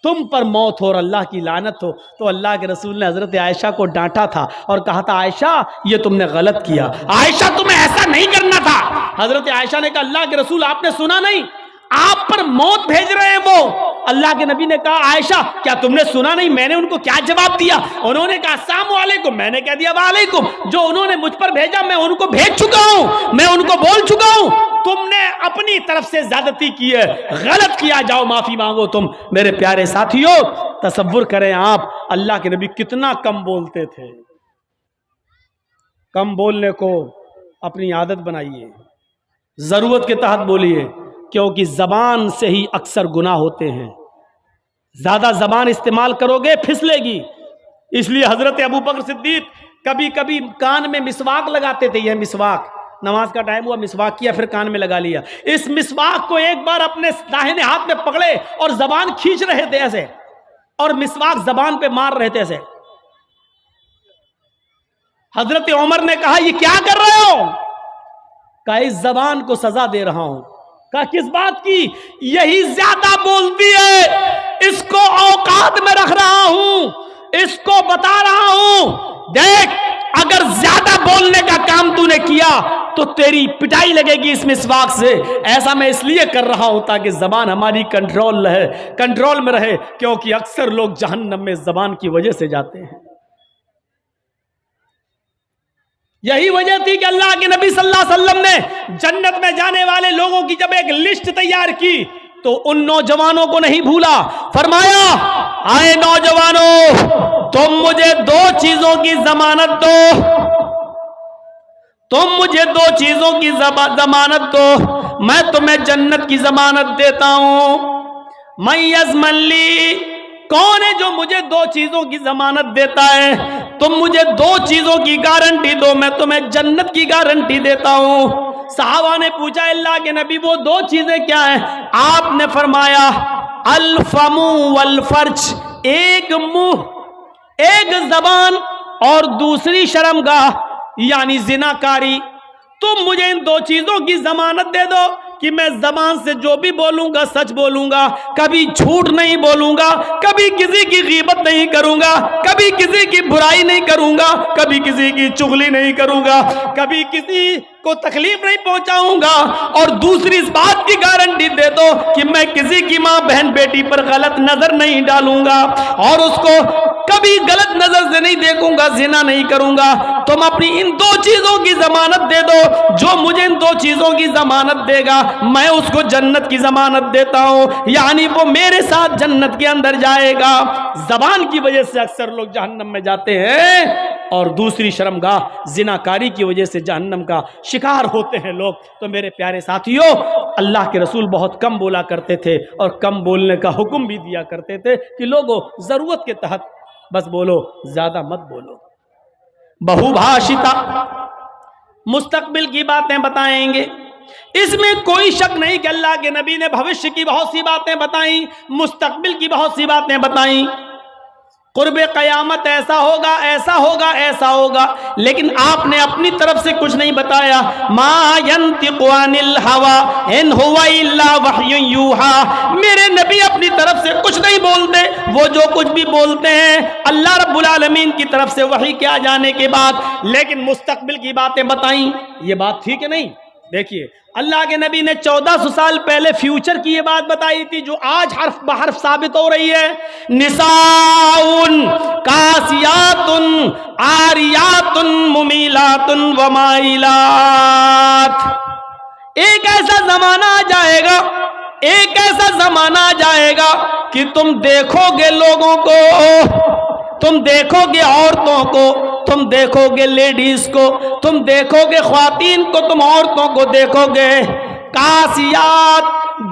तुम पर मौत हो और अल्लाह की लानत हो। तो अल्लाह के रसूल ने हजरत आयशा को डांटा था और कहा था, आयशा ये तुमने गलत किया, आयशा तुम्हें ऐसा नहीं करना था। हजरत आयशा ने कहा, अल्लाह के रसूल आपने सुना नहीं, आप पर मौत भेज रहे हैं वो। अल्लाह के नबी ने कहा, आयशा क्या तुमने सुना नहीं मैंने उनको क्या जवाब दिया? उन्होंने कहा अस्सलामु अलैकुम, मैंने कह दिया वालेकुम। जो उन्होंने मुझ पर भेजा मैं उनको भेज चुका हूं, मैं उनको बोल चुका हूं। तुमने अपनी तरफ से ज्यादती की है, गलत किया, जाओ माफी मांगो तुम। मेरे प्यारे साथियों, तसव्वुर करें आप, अल्लाह के नबी कितना कम बोलते थे। कम बोलने को अपनी आदत बनाइए, जरूरत के तहत बोलिए, क्योंकि जबान से ही अक्सर गुनाह होते हैं। ज्यादा जबान इस्तेमाल करोगे फिसलेगी। इसलिए हजरत अबू बकर सिद्दीक कभी कभी कान में मिसवाक लगाते थे। यह मिसवाक, नमाज का टाइम हुआ, मिसवाक किया, फिर कान में लगा लिया। इस मिसवाक को एक बार अपने दाहिने हाथ में पकड़े और जबान खींच रहे थे ऐसे, और मिसवाक जबान पे मार रहे थे ऐसे। हजरत उमर ने कहा, ये क्या कर रहे हो? कहा, इस जबान को सजा दे रहा हूं। कहा, किस बात की? यही ज्यादा बोलती है, इसको औकात में रख रहा हूं, इसको बता रहा हूं, देख अगर ज्यादा बोलने का काम तूने किया तो तेरी पिटाई लगेगी इस मिसवाक से। ऐसा मैं इसलिए कर रहा हूं ताकि जबान हमारी कंट्रोल में रहे, क्योंकि अक्सर लोग जहन्नम में जबान की वजह से जाते हैं। यही वजह थी कि अल्लाह के नबी सल्लल्लाहु अलैहि वसल्लम ने जन्नत में जाने वाले लोगों की जब एक लिस्ट तैयार की तो उन नौजवानों को नहीं भूला। फरमाया, आए नौजवानों, तुम मुझे दो चीजों की जमानत दो, तुम मुझे दो चीजों की जमानत दो, मैं तुम्हें जन्नत की जमानत देता हूं। मैं यज़मली, कौन है जो मुझे दो चीजों की जमानत देता है? तुम मुझे दो चीजों की गारंटी दो, मैं तुम्हें जन्नत की गारंटी देता हूं। सहाबा ने पूछा, अल्लाह के नबी वो दो चीजें क्या हैं? आपने फरमाया, अल फमु वल फर्ज, एक मुंह, एक जबान और दूसरी शर्मगाह यानी जिनाकारी। तुम मुझे इन दो चीजों की जमानत दे दो कि मैं जबान से जो भी बोलूंगा सच बोलूंगा, कभी झूठ नहीं बोलूंगा, कभी किसी की गीबत नहीं करूंगा, कभी किसी की बुराई नहीं करूंगा, कभी किसी की चुगली नहीं करूंगा, कभी किसी को तकलीफ नहीं पहुंचाऊंगा। और दूसरी इस बात की गारंटी दे दो कि मैं किसी की मां बहन बेटी पर गलत नजर नहीं डालूंगा और उसको कभी गलत नजर से नहीं देखूंगा, जिना नहीं करूंगा। तुम अपनी इन दो चीजों की जमानत दे दो, जो मुझे इन दो चीजों की जमानत देगा मैं उसको जन्नत की जमानत देता हूं, यानी वो मेरे साथ जन्नत के अंदर जाएगा। जबान की वजह से अक्सर लोग जहन्नम में जाते हैं और दूसरी शर्मगाह जिनाकारी की वजह से जहन्नम का शिकार होते हैं लोग। तो मेरे प्यारे साथियों, अल्लाह के रसूल बहुत कम बोला करते थे और कम बोलने का हुक्म भी दिया करते थे कि लोगों जरूरत के तहत बस बोलो, ज्यादा मत बोलो। बहुभाषिता, मुस्तकबिल की बातें बताएंगे, इसमें कोई शक नहीं कि अल्लाह के नबी ने भविष्य की बहुत सी बातें बताई, मुस्तकबिल की बहुत सी बातें बताई। कुर्बे क़यामत ऐसा होगा, ऐसा होगा, ऐसा होगा, लेकिन आपने अपनी तरफ से कुछ नहीं बताया। मा यंतिक़ु अनिल हवा इन हुवा इल्ला वह्युन यूहा, मेरे नबी अपनी तरफ से कुछ नहीं बोलते, वो जो कुछ भी बोलते हैं अल्लाह रब्बुल आलमीन की तरफ से वही के आ जाने के बाद। लेकिन मुस्तकबिल की बातें बताई, ये बात ठीक है नहीं? देखिए, अल्लाह के नबी ने 1400 साल पहले फ्यूचर की ये बात बताई थी जो आज हर्फ बहर्फ साबित हो रही है। निसाउन कासियातुन आरियातुन मुमीलातुन वमाइलात। एक ऐसा जमाना आ जाएगा, एक ऐसा जमाना आ जाएगा कि तुम देखोगे लोगों को, तुम देखोगे औरतों को, तुम देखोगे लेडीज को, तुम देखोगे ख्वातीन को, तुम औरतों को देखोगे कासियात,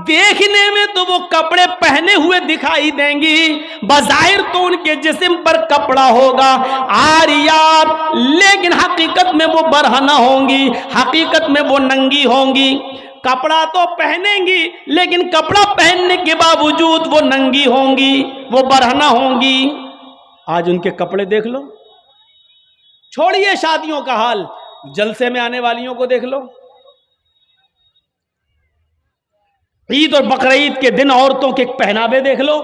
देखने में तो वो कपड़े पहने हुए दिखाई देंगी, बज़ाहिर तो उनके जिस्म पर कपड़ा होगा। आरियात, लेकिन हकीकत में वो बरहना होंगी, हकीकत में वो नंगी होंगी। कपड़ा तो पहनेंगी लेकिन कपड़ा पहनने के बावजूद वो नंगी होंगी, वो बरहना होंगी। आज उनके कपड़े देख लो, छोड़िए शादियों का हाल, जलसे में आने वालियों को देख लो। ईद और बकरीद के दिन औरतों के पहनावे देख लो,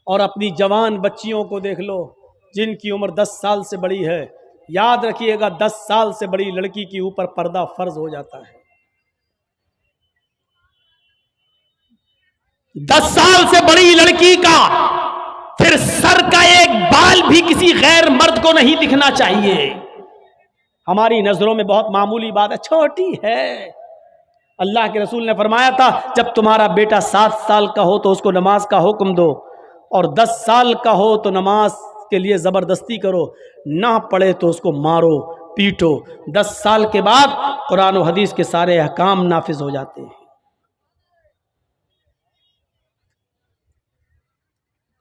और अपनी जवान बच्चियों को देख लो जिनकी उम्र 10 साल से बड़ी है। याद रखिएगा, 10 साल से बड़ी लड़की के ऊपर पर्दा फर्ज हो जाता है। 10 साल से बड़ी लड़की का फिर सर का एक बाल भी किसी गैर मर्द को नहीं दिखना चाहिए। हमारी नजरों में बहुत मामूली बात है, छोटी है, अल्लाह के रसूल ने फरमाया था, जब तुम्हारा बेटा 7 साल का हो तो उसको नमाज का हुक्म दो, और 10 साल का हो तो नमाज के लिए ज़बरदस्ती करो, ना पढ़े तो उसको मारो पीटो। 10 साल के बाद कुरान और हदीस के सारे अहकाम नाफिज हो जाते हैं।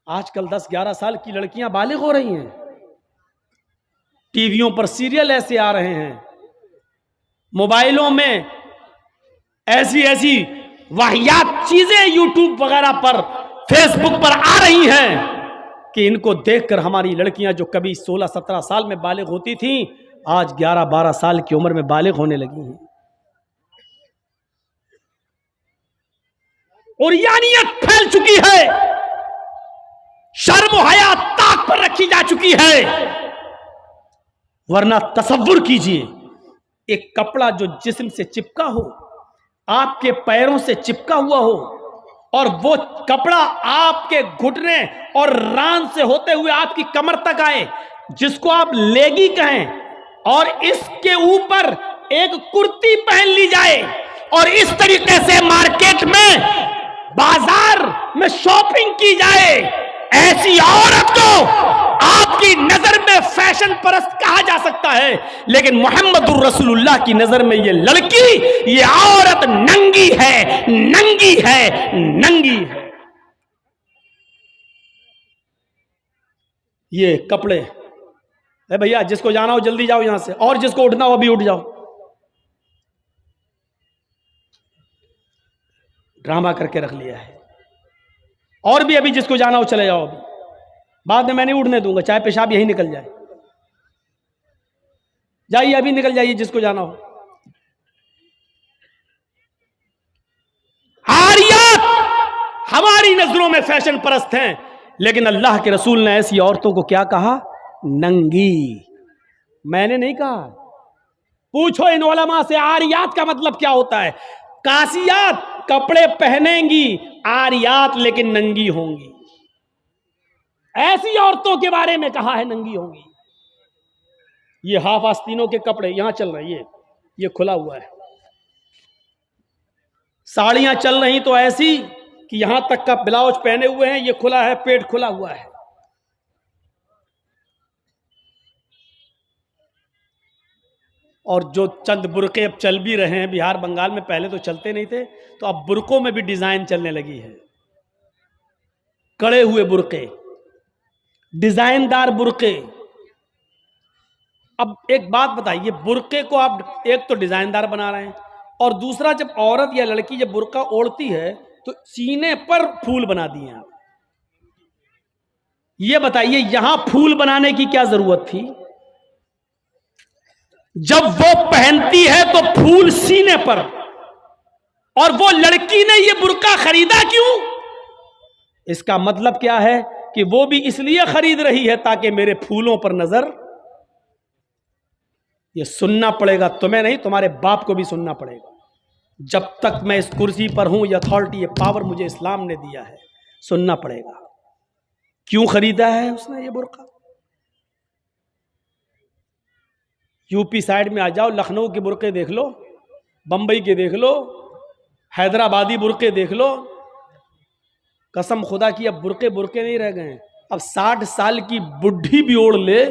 आजकल 10-11 साल की लड़कियां बालिग हो रही हैं, टीवियों पर सीरियल ऐसे आ रहे हैं, मोबाइलों में ऐसी ऐसी वाहियात चीजें यूट्यूब वगैरह पर, फेसबुक पर आ रही हैं कि इनको देखकर हमारी लड़कियां जो कभी 16-17 साल में बालिग होती थीं, आज 11-12 साल की उम्र में बालिग होने लगी हैं। और यानियत फैल चुकी है, शर्म हया ताक पर रखी जा चुकी है। वरना तसव्वुर कीजिए, एक कपड़ा जो जिस्म से चिपका हो, आपके पैरों से चिपका हुआ हो, और वो कपड़ा आपके घुटने और रान से होते हुए आपकी कमर तक आए, जिसको आप लेगी कहें, और इसके ऊपर एक कुर्ती पहन ली जाए और इस तरीके से मार्केट में, बाजार में शॉपिंग की जाए, ऐसी औरत को आपकी नजर में फैशन परस्त कहा जा सकता है, लेकिन मोहम्मदुर रसूलुल्लाह की नजर में ये लड़की, ये औरत नंगी है, नंगी है, नंगी है। ये कपड़े, भैया जिसको जाना हो जल्दी जाओ यहां से, और जिसको उठना हो अभी उठ जाओ। ड्रामा करके रख लिया है। और भी अभी जिसको जाना हो चले जाओ, अभी बाद में मैं नहीं उड़ने दूंगा, चाहे पेशाब यही निकल जाए। जाइए अभी निकल जाइए जिसको जाना हो। आरियात हमारी नजरों में फैशन परस्त हैं, लेकिन अल्लाह के रसूल ने ऐसी औरतों को क्या कहा? नंगी। मैंने नहीं कहा, पूछो इन उलमा से आरियात का मतलब क्या होता है। कासियात कपड़े पहनेंगी, आरियात लेकिन नंगी होंगी। ऐसी औरतों के बारे में कहा है नंगी होंगी। ये हाफ आस्तीनों के कपड़े यहां चल रहे हैं, ये खुला हुआ है। साड़ियां चल रही तो ऐसी कि यहां तक का ब्लाउज पहने हुए हैं, ये खुला है, पेट खुला हुआ है। और जो चंद बुरके अब चल भी रहे हैं बिहार बंगाल में, पहले तो चलते नहीं थे, तो अब बुरकों में भी डिजाइन चलने लगी है। कड़े हुए बुरके, डिजाइनदार बुरके। अब एक बात बताइए, बुरके को आप एक तो डिजाइनदार बना रहे हैं, और दूसरा जब औरत या लड़की जब बुरका ओढ़ती है तो सीने पर फूल बना दिए आप। ये बताइए यहां फूल बनाने की क्या जरूरत थी? जब वो पहनती है तो फूल सीने पर, और वो लड़की ने ये बुरका खरीदा क्यों? इसका मतलब क्या है कि वो भी इसलिए खरीद रही है ताकि मेरे फूलों पर नजर। ये सुनना पड़ेगा, तुम्हें नहीं, तुम्हारे बाप को भी सुनना पड़ेगा। जब तक मैं इस कुर्सी पर हूं, ये अथॉरिटी, ये पावर मुझे इस्लाम ने दिया है, सुनना पड़ेगा। क्यों खरीदा है उसने ये बुरका? यूपी साइड में आ जाओ, लखनऊ के बुरके देख लो, बंबई के देख लो, हैदराबादी बुरके देख लो। कसम खुदा की अब बुरके बुरके नहीं रह गए। अब 60 साल की बुढ़ी भी ओढ़ ले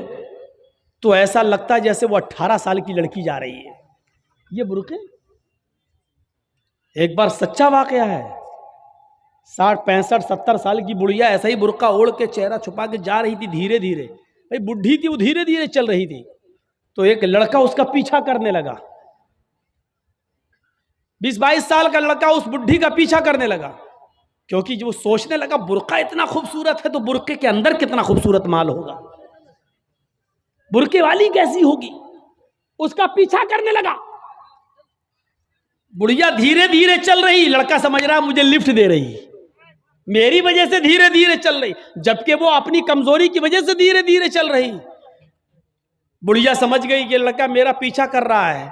तो ऐसा लगता है जैसे वो 18 साल की लड़की जा रही है। ये बुरके एक बार सच्चा वाकया है। 60, 65, 70 साल की बुढ़िया ऐसा ही बुरका ओढ़ के चेहरा छुपा के जा रही थी धीरे धीरे। भाई बुढ़ी थी, वो धीरे धीरे चल रही थी, तो एक लड़का उसका पीछा करने लगा। 20-22 साल का लड़का उस बुढ़ी का पीछा करने लगा, क्योंकि जो सोचने लगा बुरका इतना खूबसूरत है तो बुरके के अंदर कितना खूबसूरत माल होगा, बुरके वाली कैसी होगी। उसका पीछा करने लगा। बुढ़िया धीरे धीरे चल रही, लड़का समझ रहा मुझे लिफ्ट दे रही, मेरी वजह से धीरे धीरे चल रही, जबकि वो अपनी कमजोरी की वजह से धीरे धीरे चल रही। बुढ़िया समझ गई कि लड़का मेरा पीछा कर रहा है,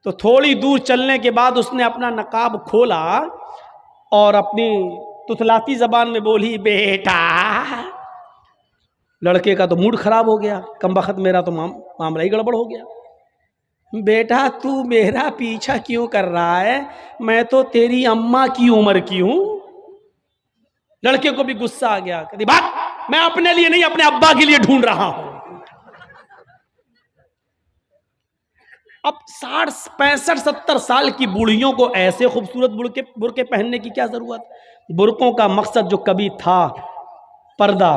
तो थोड़ी दूर चलने के बाद उसने अपना नकाब खोला और अपनी तुतलाती जबान में बोली, बेटा। लड़के का तो मूड खराब हो गया, कमबख्त मेरा तो मामला ही गड़बड़ हो गया। बेटा तू मेरा पीछा क्यों कर रहा है, मैं तो तेरी अम्मा की उम्र की हूं। लड़के को भी गुस्सा आ गया, कहती भाग, मैं अपने लिए नहीं अपने अब्बा के लिए ढूंढ रहा हूं। अब 60 65 70 साल की बूढ़ियों को ऐसे खूबसूरत बुरके पहनने की क्या जरूरत। बुरकों का मकसद जो कभी था पर्दा,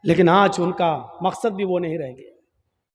लेकिन आज उनका मकसद भी वो नहीं रह गया।